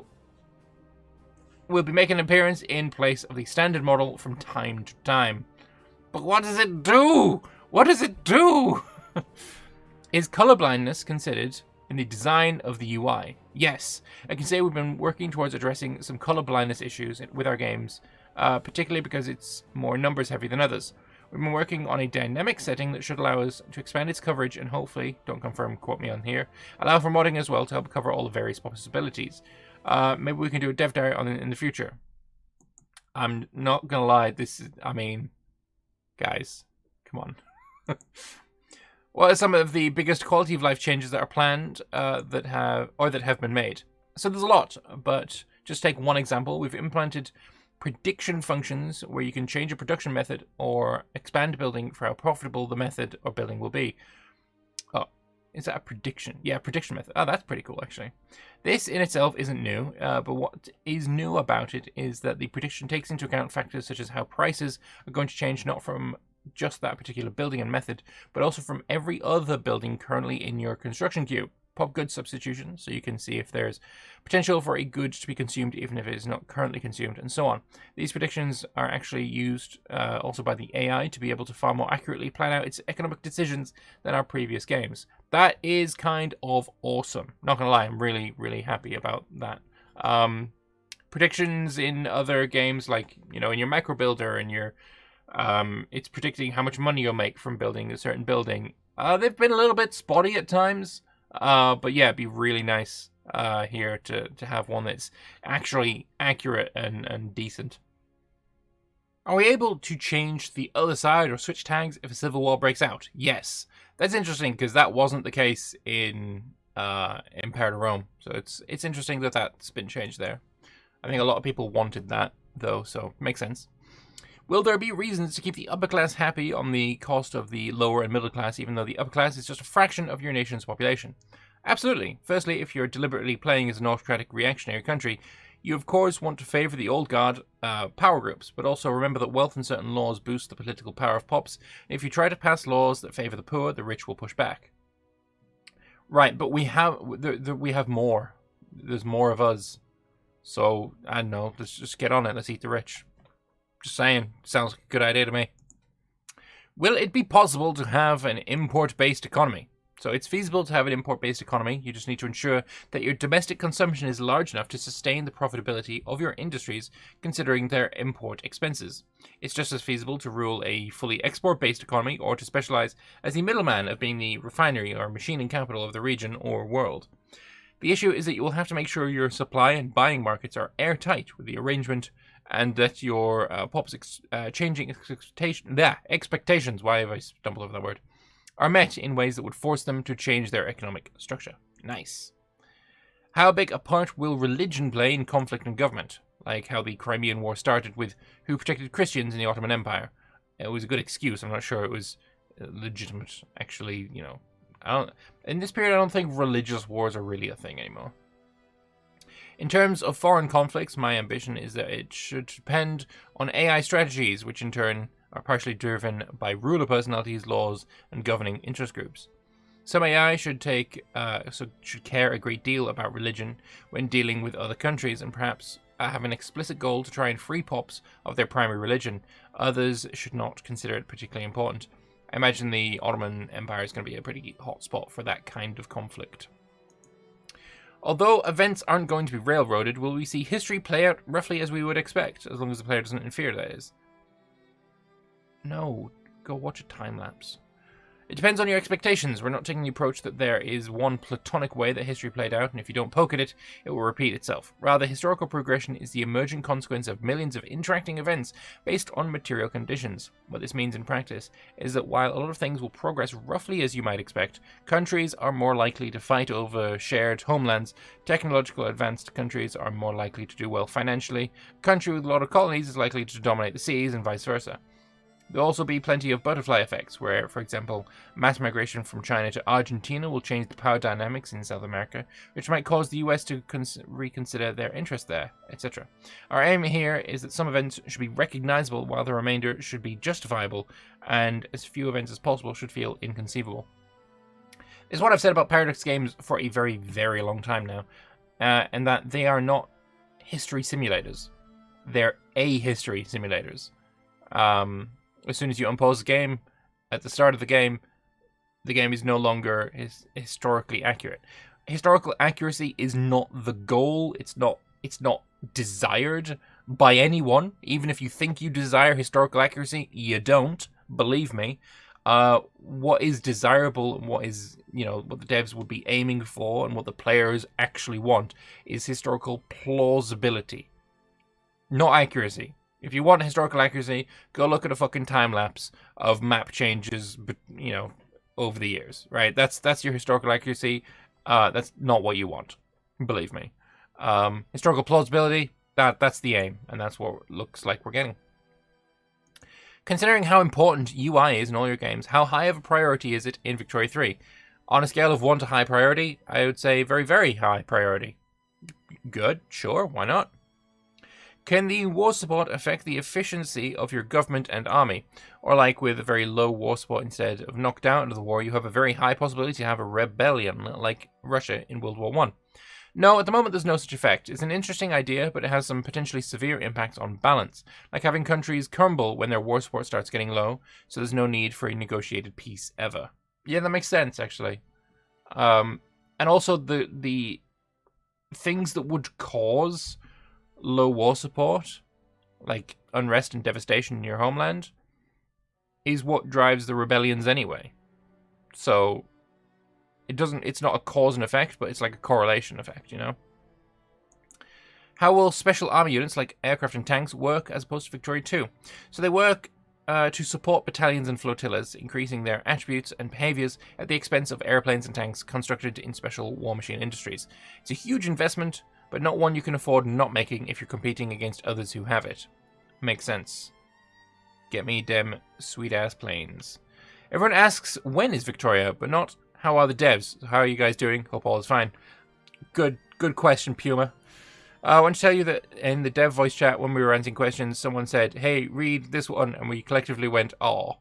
will be making an appearance in place of the standard model from time to time. But what does it do? What does it do? Is colorblindness considered in the design of the UI? Yes. I can say we've been working towards addressing some colorblindness issues with our games, particularly because it's more numbers heavy than others. We've been working on a dynamic setting that should allow us to expand its coverage and hopefully, don't confirm, quote me on here, allow for modding as well to help cover all the various possibilities. Maybe we can do a dev diary on it in the future. I'm not gonna lie, guys, come on. What are some of the biggest quality of life changes that are planned that have been made? So there's a lot, but just take one example. We've implemented prediction functions where you can change a production method or expand building for how profitable the method or building will be. Oh, is that a prediction? Yeah, prediction method. Oh, that's pretty cool, actually. This in itself isn't new, but what is new about it is that the prediction takes into account factors such as how prices are going to change, not from just that particular building and method, but also from every other building currently in your construction queue. Pop good substitution, so you can see if there's potential for a good to be consumed even if it is not currently consumed, and so on. These predictions are actually used also by the AI to be able to far more accurately plan out its economic decisions than our previous games. That is kind of awesome. Not gonna lie, I'm really, really happy about that. Predictions in other games, like, you know, in your micro builder and your it's predicting how much money you'll make from building a certain building. They've been a little bit spotty at times. But yeah, it'd be really nice here to have one that's actually accurate and decent. Are we able to change the other side or switch tags if a civil war breaks out? Yes. That's interesting because that wasn't the case in Empire to Rome. So it's interesting that that's been changed there. I think a lot of people wanted that though, so it makes sense. Will there be reasons to keep the upper class happy on the cost of the lower and middle class, even though the upper class is just a fraction of your nation's population? Absolutely. Firstly, if you're deliberately playing as an autocratic reactionary country, you of course want to favour the old guard power groups, but also remember that wealth and certain laws boost the political power of pops, and if you try to pass laws that favour the poor, the rich will push back. Right, but we have more. There's more of us. So, I don't know, let's just get on it, let's eat the rich. Just saying, sounds like a good idea to me. Will it be possible to have an import-based economy? So it's feasible to have an import-based economy. You just need to ensure that your domestic consumption is large enough to sustain the profitability of your industries, considering their import expenses. It's just as feasible to rule a fully export-based economy or to specialize as the middleman of being the refinery or machining capital of the region or world. The issue is that you will have to make sure your supply and buying markets are airtight with the arrangement and that your POP's changing expectations, why have I stumbled over that word, are met in ways that would force them to change their economic structure. Nice. How big a part will religion play in conflict and government? Like how the Crimean War started with who protected Christians in the Ottoman Empire. It was a good excuse. I'm not sure it was legitimate. Actually, you know, in this period, I don't think religious wars are really a thing anymore. In terms of foreign conflicts, my ambition is that it should depend on AI strategies, which in turn are partially driven by ruler personalities, laws, and governing interest groups. Some AI should care a great deal about religion when dealing with other countries, and perhaps have an explicit goal to try and free pops of their primary religion. Others should not consider it particularly important. I imagine the Ottoman Empire is going to be a pretty hot spot for that kind of conflict. Although events aren't going to be railroaded, will we see history play out roughly as we would expect, as long as the player doesn't interfere, that is? No, go watch a time-lapse. It depends on your expectations. We're not taking the approach that there is one platonic way that history played out, and if you don't poke at it, it will repeat itself. Rather, historical progression is the emergent consequence of millions of interacting events based on material conditions. What this means in practice is that while a lot of things will progress roughly as you might expect, countries are more likely to fight over shared homelands, technological advanced countries are more likely to do well financially, a country with a lot of colonies is likely to dominate the seas, and vice versa. There will also be plenty of butterfly effects, where, for example, mass migration from China to Argentina will change the power dynamics in South America, which might cause the US to reconsider their interest there, etc. Our aim here is that some events should be recognizable, while the remainder should be justifiable, and as few events as possible should feel inconceivable. This is what I've said about Paradox games for a very, very long time now, and that they are not history simulators. They're history simulators. As soon as you unpause the game, at the start of the game is no longer historically accurate. Historical accuracy is not the goal. It's not desired by anyone. Even if you think you desire historical accuracy, you don't. Believe me. What is desirable and what is, what the devs would be aiming for and what the players actually want is historical plausibility, not accuracy. If you want historical accuracy, go look at a fucking time-lapse of map changes, over the years, right? That's your historical accuracy. That's not what you want, believe me. Historical plausibility, that's the aim, and that's what it looks like we're getting. Considering how important UI is in all your games, how high of a priority is it in Victoria 3? On a scale of 1 to high priority, I would say very, very high priority. Good, sure, why not? Can the war support affect the efficiency of your government and army? Or like with a very low war support, instead of knocked out of the war, you have a very high possibility to have a rebellion, like Russia in World War I. No, at the moment there's no such effect. It's an interesting idea, but it has some potentially severe impacts on balance, like having countries crumble when their war support starts getting low, so there's no need for a negotiated peace ever. Yeah, that makes sense, actually. And also the things that would cause low war support, like unrest and devastation in your homeland, is what drives the rebellions anyway. So it's not a cause and effect, but it's like a correlation effect, How will special army units like aircraft and tanks work as opposed to Victoria 2? So they work to support battalions and flotillas, increasing their attributes and behaviors at the expense of airplanes and tanks constructed in special war machine industries. It's a huge investment, but not one you can afford not making if you're competing against others who have it. Makes sense. Get me dem sweet-ass planes. Everyone asks, when is Victoria, but not, how are the devs? How are you guys doing? Hope all is fine. Good question, Puma. I want to tell you that in the dev voice chat, when we were answering questions, someone said, hey, read this one, and we collectively went, aw.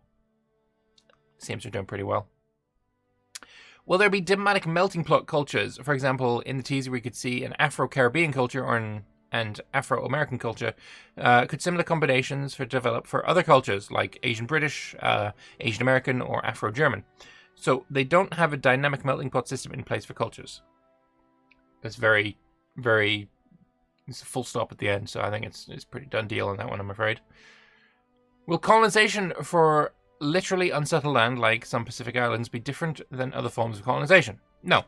Seems we're doing pretty well. Will there be diplomatic melting pot cultures? For example, in the teaser we could see an Afro-Caribbean culture or an Afro-American culture. Could similar combinations develop for other cultures, like Asian-British, Asian-American, or Afro-German? So they don't have a dynamic melting pot system in place for cultures. That's very, very... It's a full stop at the end, so I think it's pretty done deal on that one, I'm afraid. Will colonization for literally unsettled land, like some Pacific islands, be different than other forms of colonization? No.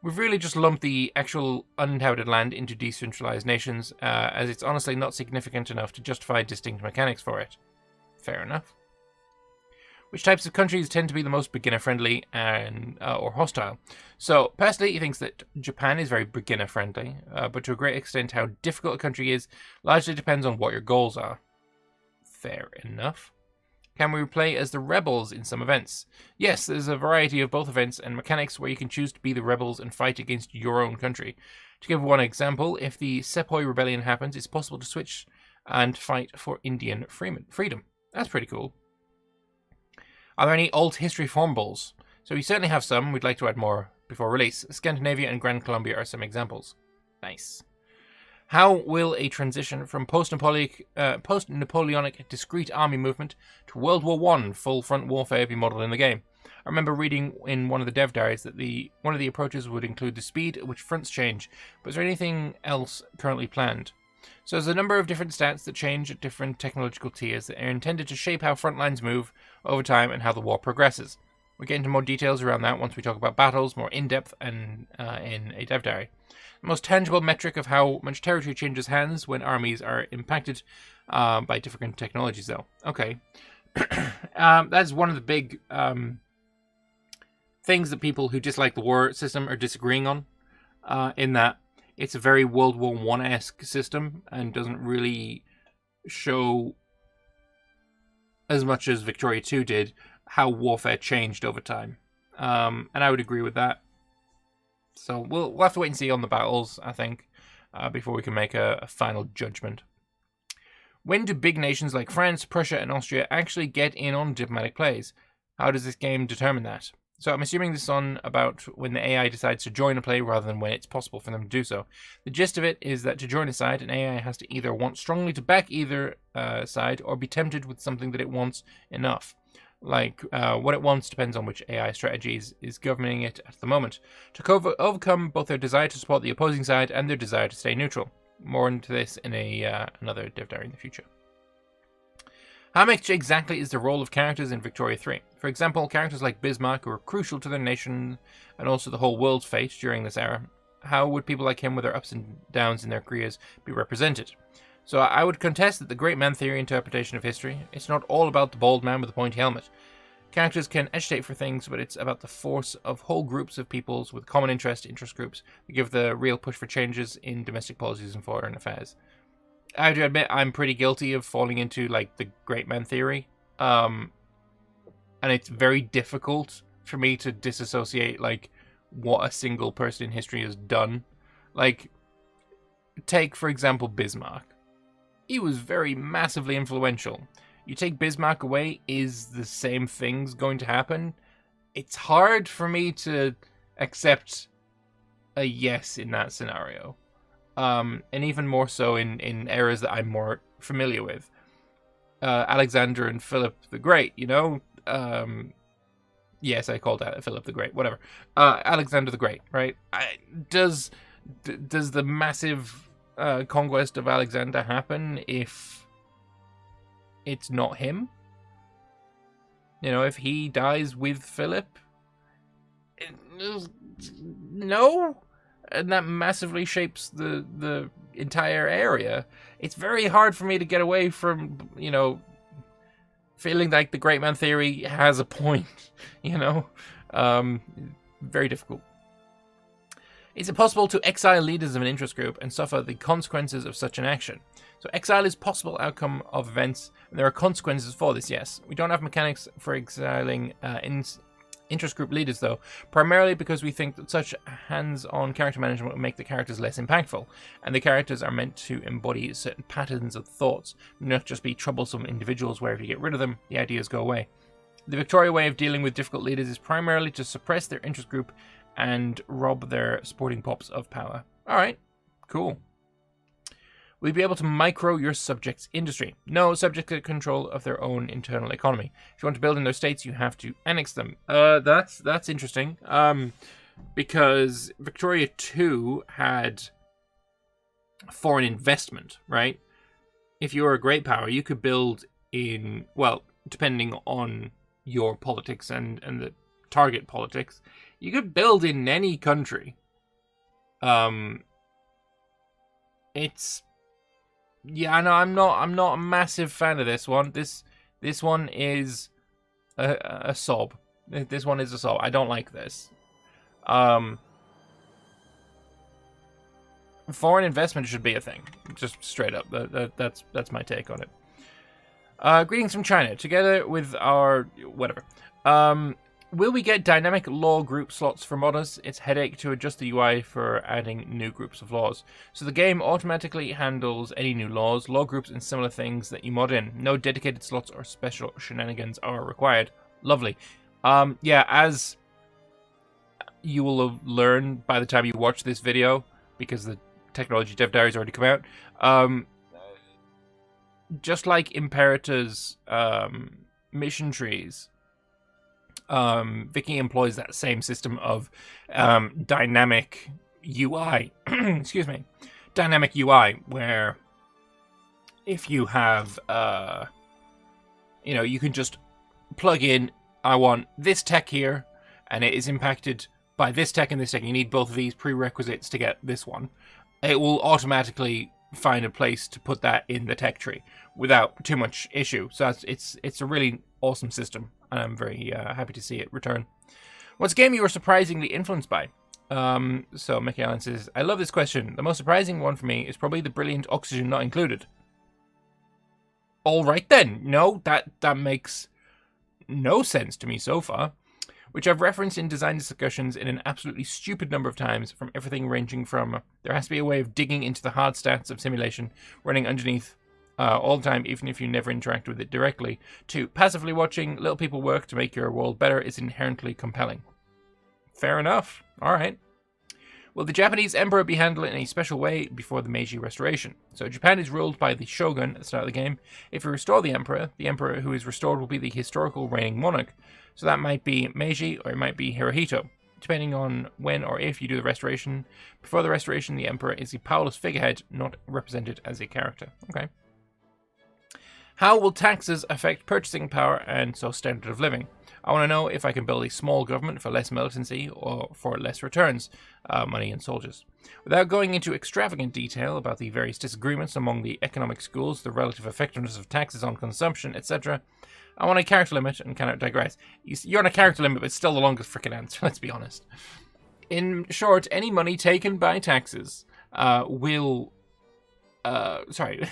We've really just lumped the actual uninhabited land into decentralized nations, as it's honestly not significant enough to justify distinct mechanics for it. Fair enough. Which types of countries tend to be the most beginner-friendly and or hostile? So, personally, he thinks that Japan is very beginner-friendly, but to a great extent how difficult a country is largely depends on what your goals are. Fair enough. Can we play as the rebels in some events? Yes, there's a variety of both events and mechanics where you can choose to be the rebels and fight against your own country. To give one example, if the Sepoy Rebellion happens, it's possible to switch and fight for Indian freedom. That's pretty cool. Are there any alt history formables? So we certainly have some. We'd like to add more before release. Scandinavia and Grand Colombia are some examples. Nice. How will a transition from post-Napoleonic discrete army movement to World War I full front warfare be modeled in the game? I remember reading in one of the dev diaries that one of the approaches would include the speed at which fronts change, but is there anything else currently planned? So there's a number of different stats that change at different technological tiers that are intended to shape how front lines move over time and how the war progresses. We'll get into more details around that once we talk about battles more in-depth and in a dev diary. The most tangible metric of how much territory changes hands when armies are impacted by different technologies, though. Okay. That's one of the big things that people who dislike the war system are disagreeing on, in that it's a very World War I-esque system and doesn't really show, as much as Victoria 2 did, how warfare changed over time. And I would agree with that. So we'll have to wait and see on the battles, I think, before we can make a final judgment. When do big nations like France, Prussia, and Austria actually get in on diplomatic plays? How does this game determine that? So I'm assuming this is on about when the AI decides to join a play rather than when it's possible for them to do so. The gist of it is that to join a side, an AI has to either want strongly to back either side or be tempted with something that it wants enough. Like, what it wants depends on which AI strategies is governing it at the moment. To overcome both their desire to support the opposing side and their desire to stay neutral. More into this in another dev diary in the future. How much exactly is the role of characters in Victoria 3? For example, characters like Bismarck who were crucial to their nation and also the whole world's fate during this era. How would people like him with their ups and downs in their careers be represented? So I would contest that the great man theory interpretation of history, it's not all about the bald man with the pointy helmet. Characters can agitate for things, but it's about the force of whole groups of peoples with common interest groups that give the real push for changes in domestic policies and foreign affairs. I have to admit, I'm pretty guilty of falling into, like, the great man theory. And it's very difficult for me to disassociate, like, what a single person in history has done. Like, take, for example, Bismarck. He was very massively influential. You take Bismarck away, is the same things going to happen? It's hard for me to accept a yes in that scenario. And even more so in eras that I'm more familiar with. Alexander and Philip the Great, you know? Yes, I called that Philip the Great, whatever. Alexander the Great, right? Does the massive conquest of Alexander happen if it's not him? You know, if he dies with Philip? No? And that massively shapes the entire area. It's very hard for me to get away from, you know, feeling like the great man theory has a point, you know? Very difficult. Is it possible to exile leaders of an interest group and suffer the consequences of such an action? So exile is possible outcome of events, and there are consequences for this, yes. We don't have mechanics for exiling interest group leaders, though, primarily because we think that such hands-on character management will make the characters less impactful, and the characters are meant to embody certain patterns of thoughts, not just be troublesome individuals where if you get rid of them, the ideas go away. The Victoria way of dealing with difficult leaders is primarily to suppress their interest group and rob their supporting pops of power. Alright, cool. Will you be able to micro your subjects' industry? No, subjects get control of their own internal economy. If you want to build in their states, you have to annex them. That's interesting. Because Victoria 2 had foreign investment, right? If you were a great power, you could build in, well, depending on your politics and the target politics, you could build in any country. It's... Yeah, no, I'm not a massive fan of this one. This one is a sob. This one is a sob. I don't like this. Foreign investment should be a thing. Just straight up. That's my take on it. Greetings from China. Together with our whatever. Will we get dynamic law group slots for modders? It's headache to adjust the UI for adding new groups of laws. So the game automatically handles any new laws, law groups, and similar things that you mod in. No dedicated slots or special shenanigans are required. Lovely. Yeah, as you will have learned by the time you watch this video, because the technology dev diaries already come out. Just like Imperata's mission trees, Vicky employs that same system of dynamic UI. Excuse me, dynamic UI, where if you have, you can just plug in, I want this tech here, and it is impacted by this tech and this tech. You need both of these prerequisites to get this one. It will automatically find a place to put that in the tech tree without too much issue. So it's a really awesome system, and I'm very happy to see it return. What's a game you were surprisingly influenced by? So Mickey Allen says, I love this question. The most surprising one for me is probably the brilliant oxygen not included. All right then. No, that makes no sense to me so far, which I've referenced in design discussions in an absolutely stupid number of times, from everything ranging from there has to be a way of digging into the hard stats of simulation running underneath all the time, even if you never interact with it directly, to passively watching little people work to make your world better is inherently compelling. Fair enough. All right. Will the Japanese emperor be handled in a special way before the Meiji restoration? So Japan is ruled by the shogun at the start of the game. If you restore the emperor who is restored will be the historical reigning monarch. So that might be Meiji or it might be Hirohito, depending on when or if you do the restoration. Before the restoration, the emperor is a powerless figurehead, not represented as a character. Okay. How will taxes affect purchasing power and so standard of living? I want to know if I can build a small government for less militancy or for less returns, money and soldiers. Without going into extravagant detail about the various disagreements among the economic schools, the relative effectiveness of taxes on consumption, etc., I want a character limit and cannot digress. You're on a character limit, but it's still the longest freaking answer, let's be honest. In short, any money taken by taxes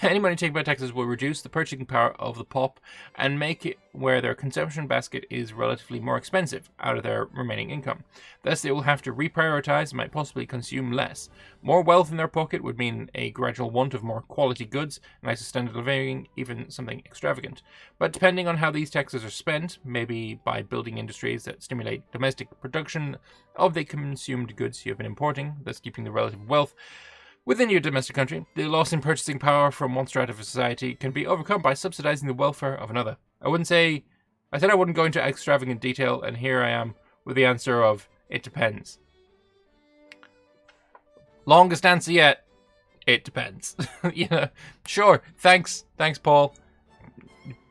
any money taken by taxes will reduce the purchasing power of the pop and make it where their consumption basket is relatively more expensive out of their remaining income. Thus, they will have to reprioritize and might possibly consume less. More wealth in their pocket would mean a gradual want of more quality goods, nicer standard of living, even something extravagant. But depending on how these taxes are spent, maybe by building industries that stimulate domestic production of the consumed goods you have been importing, thus keeping the relative wealth within your domestic country, the loss in purchasing power from one strata of society can be overcome by subsidizing the welfare of another. I said I wouldn't go into extravagant detail, and here I am with the answer of, it depends. Longest answer yet, it depends. Sure, thanks Paul.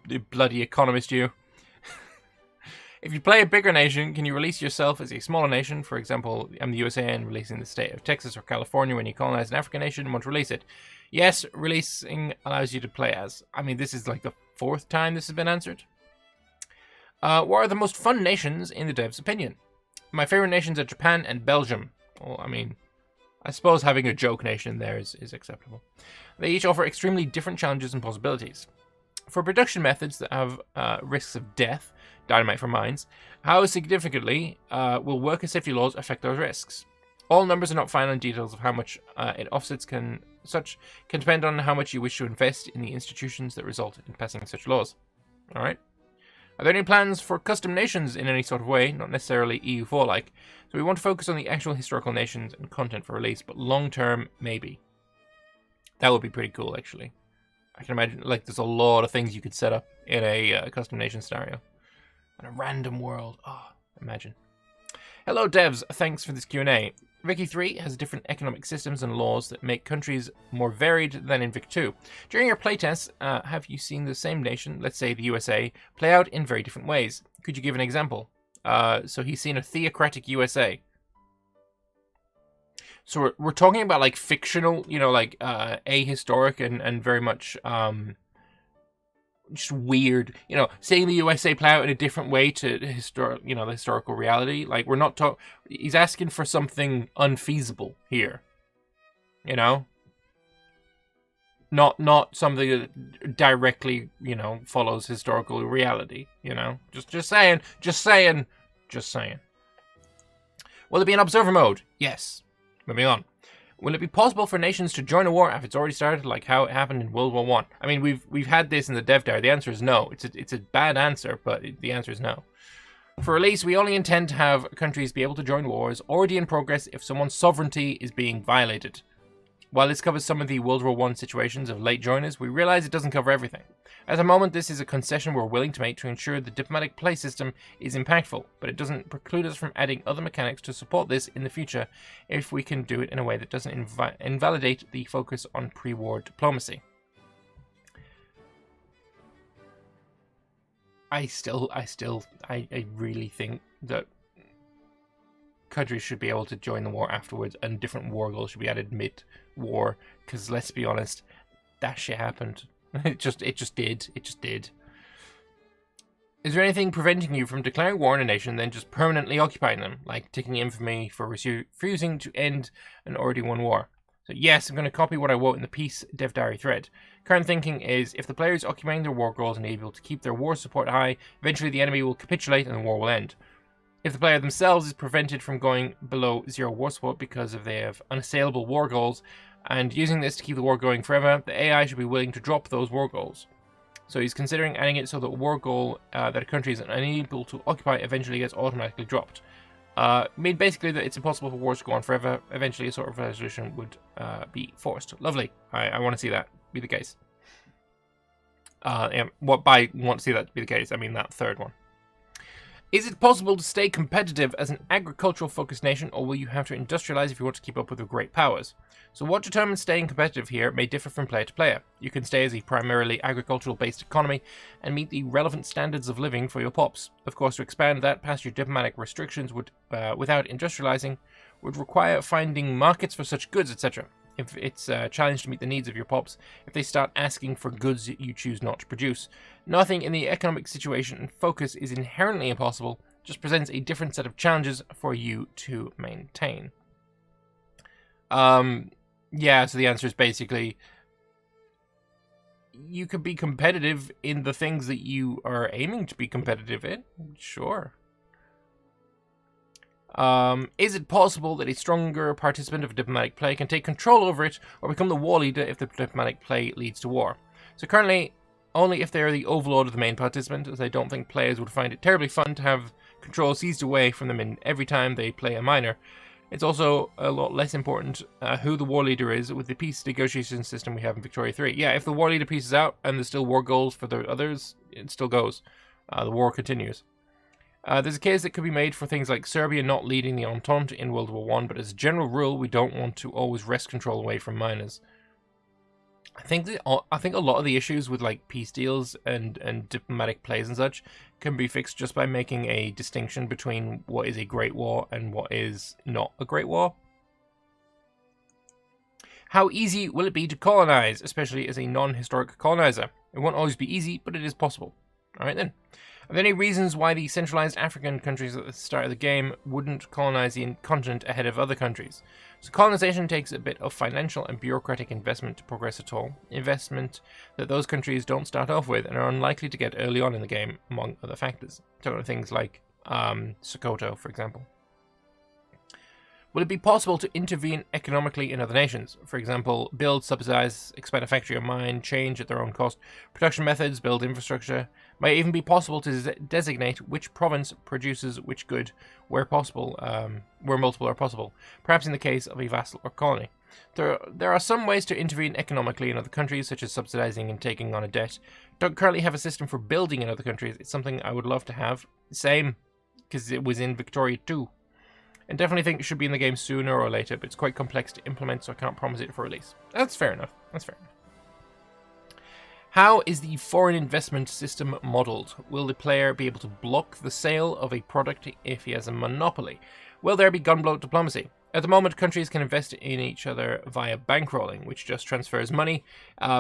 You bloody economist you. If you play a bigger nation, can you release yourself as a smaller nation? For example, I'm the USA and releasing the state of Texas or California when you colonize an African nation and want to release it. Yes, releasing allows you to play as. I mean, this is like the 4th time this has been answered. What are the most fun nations in the dev's opinion? My favorite nations are Japan and Belgium. Well, I mean, I suppose having a joke nation there is acceptable. They each offer extremely different challenges and possibilities. For production methods that have risks of death, dynamite for mines, how significantly will worker safety laws affect those risks? All numbers are not final, and details of how much it offsets can depend on how much you wish to invest in the institutions that result in passing such laws. Alright. Are there any plans for custom nations in any sort of way, not necessarily EU4-like? So we want to focus on the actual historical nations and content for release, but long-term, maybe. That would be pretty cool, actually. I can imagine, there's a lot of things you could set up in a custom nation scenario. And a random world. Oh, imagine. Hello, devs. Thanks for this Q&A. Ck3 has different economic systems and laws that make countries more varied than in Vic2. During your playtests, have you seen the same nation, let's say the USA, play out in very different ways? Could you give an example? So he's seen a theocratic USA. So we're talking about fictional, ahistoric and very much just weird, seeing the USA play out in a different way to the historical reality. We're not he's asking for something unfeasible here. Not something that directly, follows historical reality, Just saying. Will it be in observer mode? Yes. Moving on. Will it be possible for nations to join a war if it's already started, like how it happened in World War I? I mean, we've had this in the dev diary. The answer is no. It's a bad answer, but the answer is no. For release, we only intend to have countries be able to join wars already in progress if someone's sovereignty is being violated. While this covers some of the World War I situations of late joiners, we realise it doesn't cover everything. At the moment, this is a concession we're willing to make to ensure the diplomatic play system is impactful, but it doesn't preclude us from adding other mechanics to support this in the future if we can do it in a way that doesn't invalidate the focus on pre-war diplomacy. I really think that countries should be able to join the war afterwards, and different war goals should be added mid-war, because let's be honest, that shit happened. It just did. Is there anything preventing you from declaring war on a nation and then just permanently occupying them, like taking infamy for refusing to end an already won war? So yes, I'm going to copy what I wrote in the Peace Dev Diary thread. Current thinking is, if the player is occupying their war goals and able to keep their war support high, eventually the enemy will capitulate and the war will end. If the player themselves is prevented from going below 0 war support because they have unassailable war goals, and using this to keep the war going forever, the AI should be willing to drop those war goals. So he's considering adding it so that a war goal that a country is unable to occupy eventually gets automatically dropped. Basically that it's impossible for wars to go on forever. Eventually a sort of resolution would be forced. Lovely. I want to see that be the case. What by want to see that be the case, I mean that third one. Is it possible to stay competitive as an agricultural-focused nation, or will you have to industrialize if you want to keep up with the great powers? So what determines staying competitive here may differ from player to player. You can stay as a primarily agricultural-based economy and meet the relevant standards of living for your pops. Of course, to expand that past your diplomatic restrictions would, without industrializing, would require finding markets for such goods, etc. If it's a challenge to meet the needs of your pops, if they start asking for goods you choose not to produce. Nothing in the economic situation and focus is inherently impossible, just presents a different set of challenges for you to maintain. Yeah, so the answer is basically, you could be competitive in the things that you are aiming to be competitive in, sure. Is it possible that a stronger participant of diplomatic play can take control over it or become the war leader if the diplomatic play leads to war? So currently, only if they are the overlord of the main participant, as I don't think players would find it terribly fun to have control seized away from them in every time they play a minor. It's also a lot less important who the war leader is with the peace negotiation system we have in Victoria 3. Yeah, if the war leader pieces out and there's still war goals for the others, it still goes. The war continues. There's a case that could be made for things like Serbia not leading the Entente in World War I, but as a general rule, we don't want to always wrest control away from minors. I think a lot of the issues with like peace deals and diplomatic plays and such can be fixed just by making a distinction between what is a great war and what is not a great war. How easy will it be to colonize, especially as a non-historic colonizer? It won't always be easy, but it is possible. Alright then. Are there any reasons why the centralized African countries at the start of the game wouldn't colonize the continent ahead of other countries? So colonization takes a bit of financial and bureaucratic investment to progress at all. Investment that those countries don't start off with and are unlikely to get early on in the game, among other factors. Talking about things like Sokoto, for example. Will it be possible to intervene economically in other nations? For example, build, subsidize, expand a factory or mine, change at their own cost, production methods, build infrastructure. Might even be possible to designate which province produces which good where possible, where multiple are possible, perhaps in the case of a vassal or colony. There are some ways to intervene economically in other countries, such as subsidizing and taking on a debt. Don't currently have a system for building in other countries. It's something I would love to have. Same, because it was in Victoria 2. And definitely think it should be in the game sooner or later, but it's quite complex to implement, so I can't promise it for release. That's fair enough. That's fair enough. How is the foreign investment system modeled? Will the player be able to block the sale of a product if he has a monopoly? Will there be gunboat diplomacy? At the moment, countries can invest in each other via bankrolling, which just transfers money,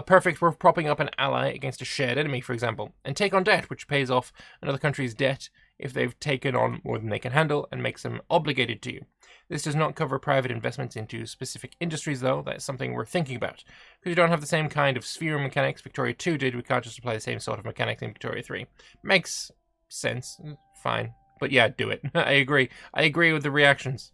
perfect for propping up an ally against a shared enemy, for example, and take on debt, which pays off another country's debt if they've taken on more than they can handle and makes them obligated to you. This does not cover private investments into specific industries, though. That's something we're thinking about. Because you don't have the same kind of sphere mechanics Victoria 2 did, we can't just apply the same sort of mechanics in Victoria 3. Makes sense. Fine. But yeah, do it. I agree. I agree with the reactions.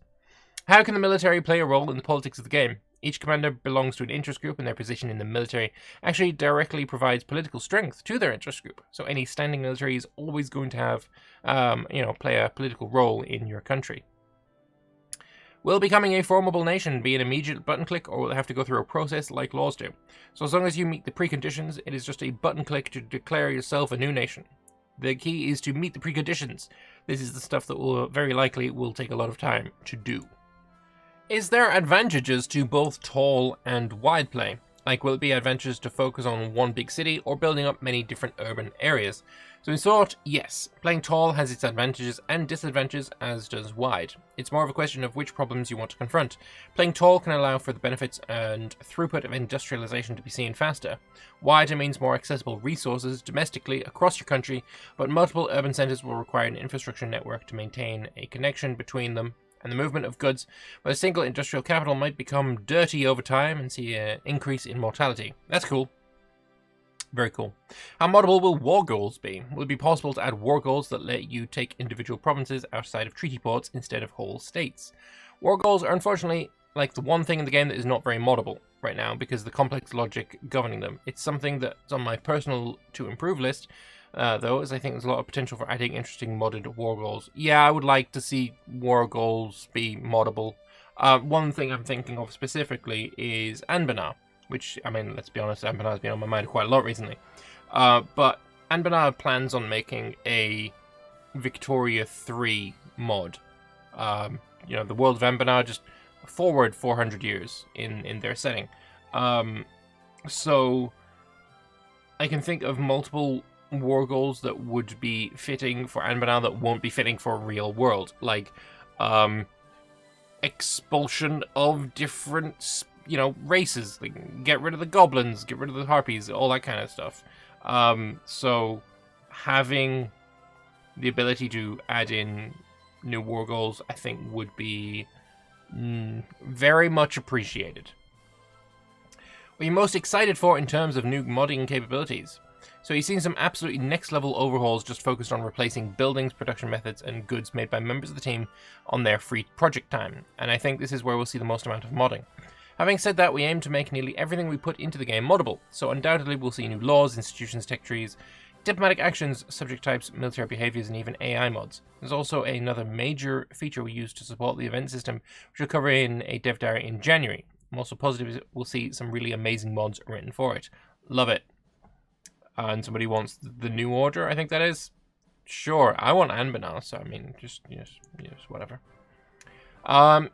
How can the military play a role in the politics of the game? Each commander belongs to an interest group, and their position in the military actually directly provides political strength to their interest group. So any standing military is always going to have, play a political role in your country. Will becoming a formable nation be an immediate button click, or will it have to go through a process like laws do? So as long as you meet the preconditions, it is just a button click to declare yourself a new nation. The key is to meet the preconditions. This is the stuff that will very likely will take a lot of time to do. Is there advantages to both tall and wide play? Like, will it be advantageous to focus on one big city or building up many different urban areas? So in short, yes. Playing tall has its advantages and disadvantages, as does wide. It's more of a question of which problems you want to confront. Playing tall can allow for the benefits and throughput of industrialization to be seen faster. Wider means more accessible resources domestically across your country, but multiple urban centers will require an infrastructure network to maintain a connection between them, and the movement of goods by a single industrial capital might become dirty over time and see an increase in mortality. That's cool. Very cool. How moddable will war goals be? Will it be possible to add war goals that let you take individual provinces outside of treaty ports instead of whole states? War goals are unfortunately like the one thing in the game that is not very moddable right now because of the complex logic governing them. It's something that's on my personal to improve list, though, as I think there's a lot of potential for adding interesting modded war goals. Yeah, I would like to see war goals be moddable. One thing I'm thinking of specifically is Anbana, which, I mean, let's be honest, Anbana has been on my mind quite a lot recently. But Anbana plans on making a Victoria 3 mod. You know, the world of Anbana just forward 400 years in their setting. So I can think of multiple war goals that would be fitting for Anbana that won't be fitting for real world, like expulsion of different, you know, races, like get rid of the goblins, get rid of the harpies, all that kind of stuff. So having the ability to add in new war goals, I think, would be very much appreciated. What are you most excited for in terms of new modding capabilities? So you've seen some absolutely next level overhauls just focused on replacing buildings, production methods, and goods made by members of the team on their free project time, and I think this is where we'll see the most amount of modding. Having said that, we aim to make nearly everything we put into the game moddable, so undoubtedly we'll see new laws, institutions, tech trees, diplomatic actions, subject types, military behaviors, and even AI mods. There's also another major feature we use to support the event system, which we'll cover in a dev diary in January. I'm also positive we'll see some really amazing mods written for it. Love it. And somebody wants the New Order, I think that is. Sure, I want Anbana, so I mean, just whatever.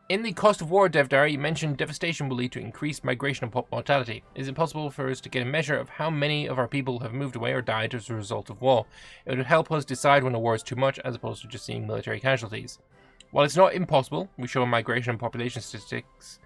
In the Cost of War dev diary, you mentioned devastation will lead to increased migration and mortality. Is it possible for us to get a measure of how many of our people have moved away or died as a result of war? It would help us decide when a war is too much, as opposed to just seeing military casualties. While it's not impossible, we show migration and population statistics.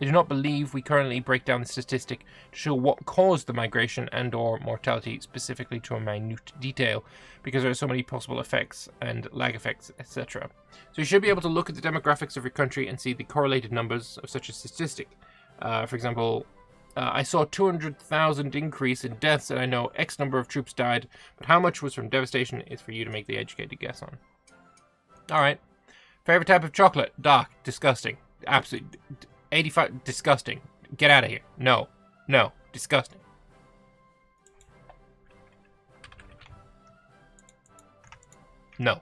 I do not believe we currently break down the statistic to show what caused the migration and or mortality specifically to a minute detail, because there are so many possible effects and lag effects, etc. So you should be able to look at the demographics of your country and see the correlated numbers of such a statistic. For example, I saw 200,000 increase in deaths, and I know X number of troops died, but how much was from devastation is for you to make the educated guess on. Alright. Favorite type of chocolate? Dark. Disgusting. Absolutely. 85. Disgusting. Get out of here. No. No. Disgusting. No.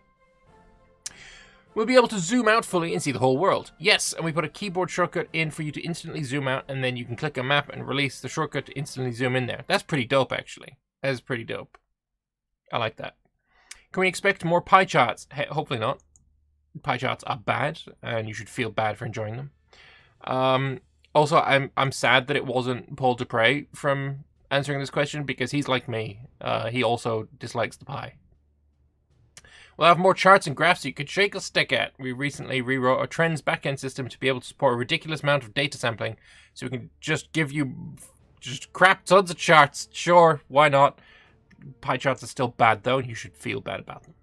We'll be able to zoom out fully and see the whole world. Yes, and we put a keyboard shortcut in for you to instantly zoom out, and then you can click a map and release the shortcut to instantly zoom in there. That's pretty dope, actually. That is pretty dope. I like that. Can we expect more pie charts? Hey, hopefully not. Pie charts are bad, and you should feel bad for enjoying them. Also, I'm sad that it wasn't Paul Dupre from answering this question, because he's like me. He also dislikes the pie. We'll have more charts and graphs you could shake a stick at. We recently rewrote our trends backend system to be able to support a ridiculous amount of data sampling, so we can just give you just crap tons of charts. Sure, why not? Pie charts are still bad though, and you should feel bad about them.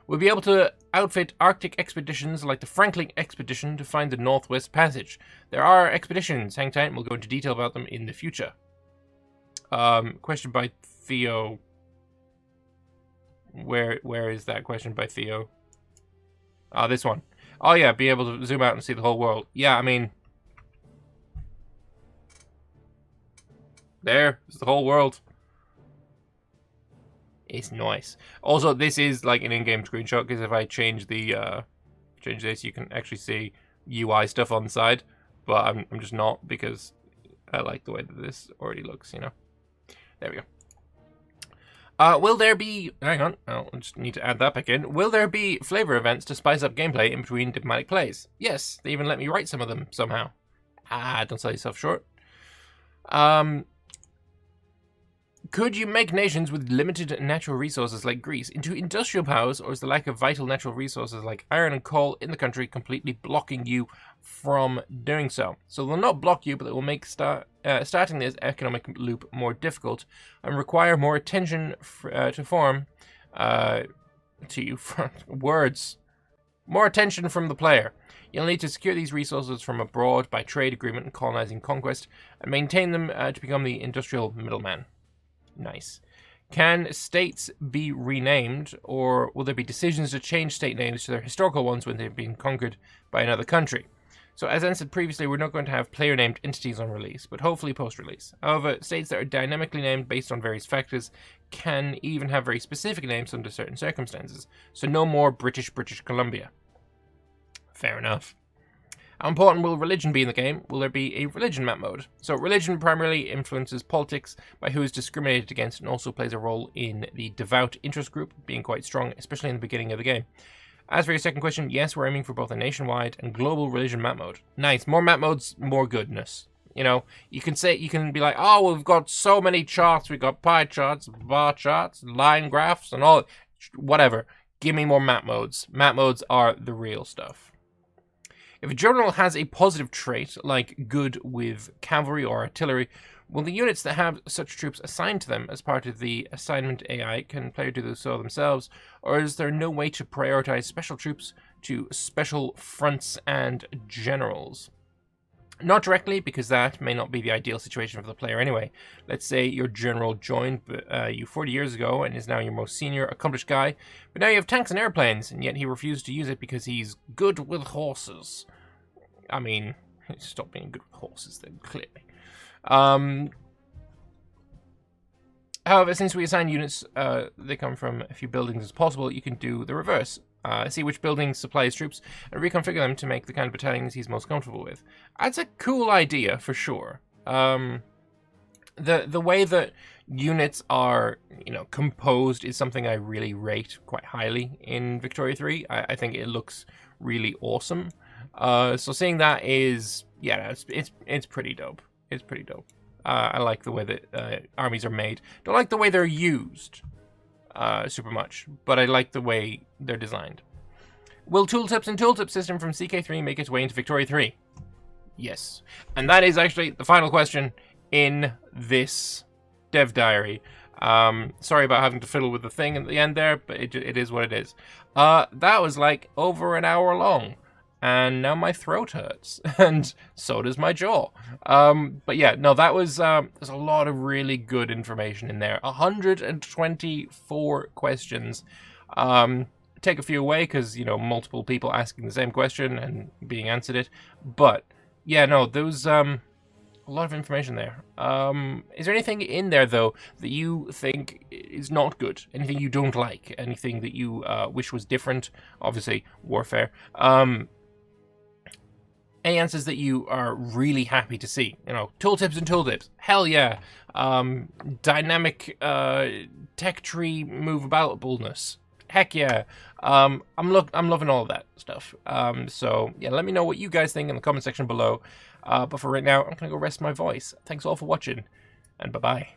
We'll be able to outfit Arctic expeditions like the Franklin expedition to find the Northwest Passage. There are expeditions, hang tight, and we'll go into detail about them in the future. Question by Theo. Where is that question by Theo? Ah, this one. Oh yeah, be able to zoom out and see the whole world. Yeah, I mean, there's the whole world. It's nice. Also, this is like an in-game screenshot, because if I change the change this, you can actually see UI stuff on the side, but I'm just not, because I like the way that this already looks, you know. There we go. Will there be... Hang on, I just need to add that back in. Will there be flavor events to spice up gameplay in between diplomatic plays? Yes, they even let me write some of them somehow. Don't sell yourself short. Could you make nations with limited natural resources like Greece into industrial powers, or is the lack of vital natural resources like iron and coal in the country completely blocking you from doing so? So they'll not block you, but they will make starting this economic loop more difficult and require more attention to form more attention from the player. You'll need to secure these resources from abroad by trade agreement and colonizing conquest, and maintain them to become the industrial middleman. Nice. Can states be renamed, or will there be decisions to change state names to their historical ones when they've been conquered by another country? So as I said previously, we're not going to have player-named entities on release, but hopefully post-release. However, states that are dynamically named based on various factors can even have very specific names under certain circumstances. So no more British Columbia. Fair enough. How important will religion be in the game? Will there be a religion map mode? So religion primarily influences politics by who is discriminated against, and also plays a role in the devout interest group being quite strong, especially in the beginning of the game. As for your second question, yes, we're aiming for both a nationwide and global religion map mode. Nice. More map modes, more goodness. You know, you can be like, oh, we've got so many charts. We've got pie charts, bar charts, line graphs, and all. Whatever. Give me more map modes. Map modes are the real stuff. If a general has a positive trait, like good with cavalry or artillery, will the units that have such troops assigned to them as part of the assignment AI, can player do so themselves, or is there no way to prioritize special troops to special fronts and generals? Not directly, because that may not be the ideal situation for the player anyway. Let's say your general joined you 40 years ago and is now your most senior, accomplished guy, but now you have tanks and airplanes, and yet he refused to use it because he's good with horses. I mean, stop being good with horses then, clearly. However, since we assign units, they come from a few buildings as possible, you can do the reverse. See which buildings supply his troops and reconfigure them to make the kind of battalions he's most comfortable with. That's a cool idea for sure. The way that units are, composed is something I really rate quite highly in Victoria 3. I think it looks really awesome. So seeing that is, it's pretty dope. It's pretty dope. I like the way that armies are made. Don't like the way they're used super much, but I like the way they're designed. Will Tooltips and Tooltip System from Ck3 make its way into Victoria 3? Yes. And that is actually the final question in this dev diary. Sorry about having to fiddle with the thing at the end there, but it is what it is. That was like over an hour long. And now my throat hurts, and so does my jaw. But yeah, no, that was, there's a lot of really good information in there. 124 questions. Take a few away, because, multiple people asking the same question and being answered it. But, yeah, no, there was, a lot of information there. Is there anything in there, though, that you think is not good? Anything you don't like? Anything that you, wish was different? Obviously, warfare. Any answers that you are really happy to see? Tooltips and tooltips. Hell yeah. Dynamic tech tree moveableness. Heck yeah. I'm loving all of that stuff. So yeah, let me know what you guys think in the comment section below. But for right now, I'm gonna go rest my voice. Thanks all for watching, and bye-bye.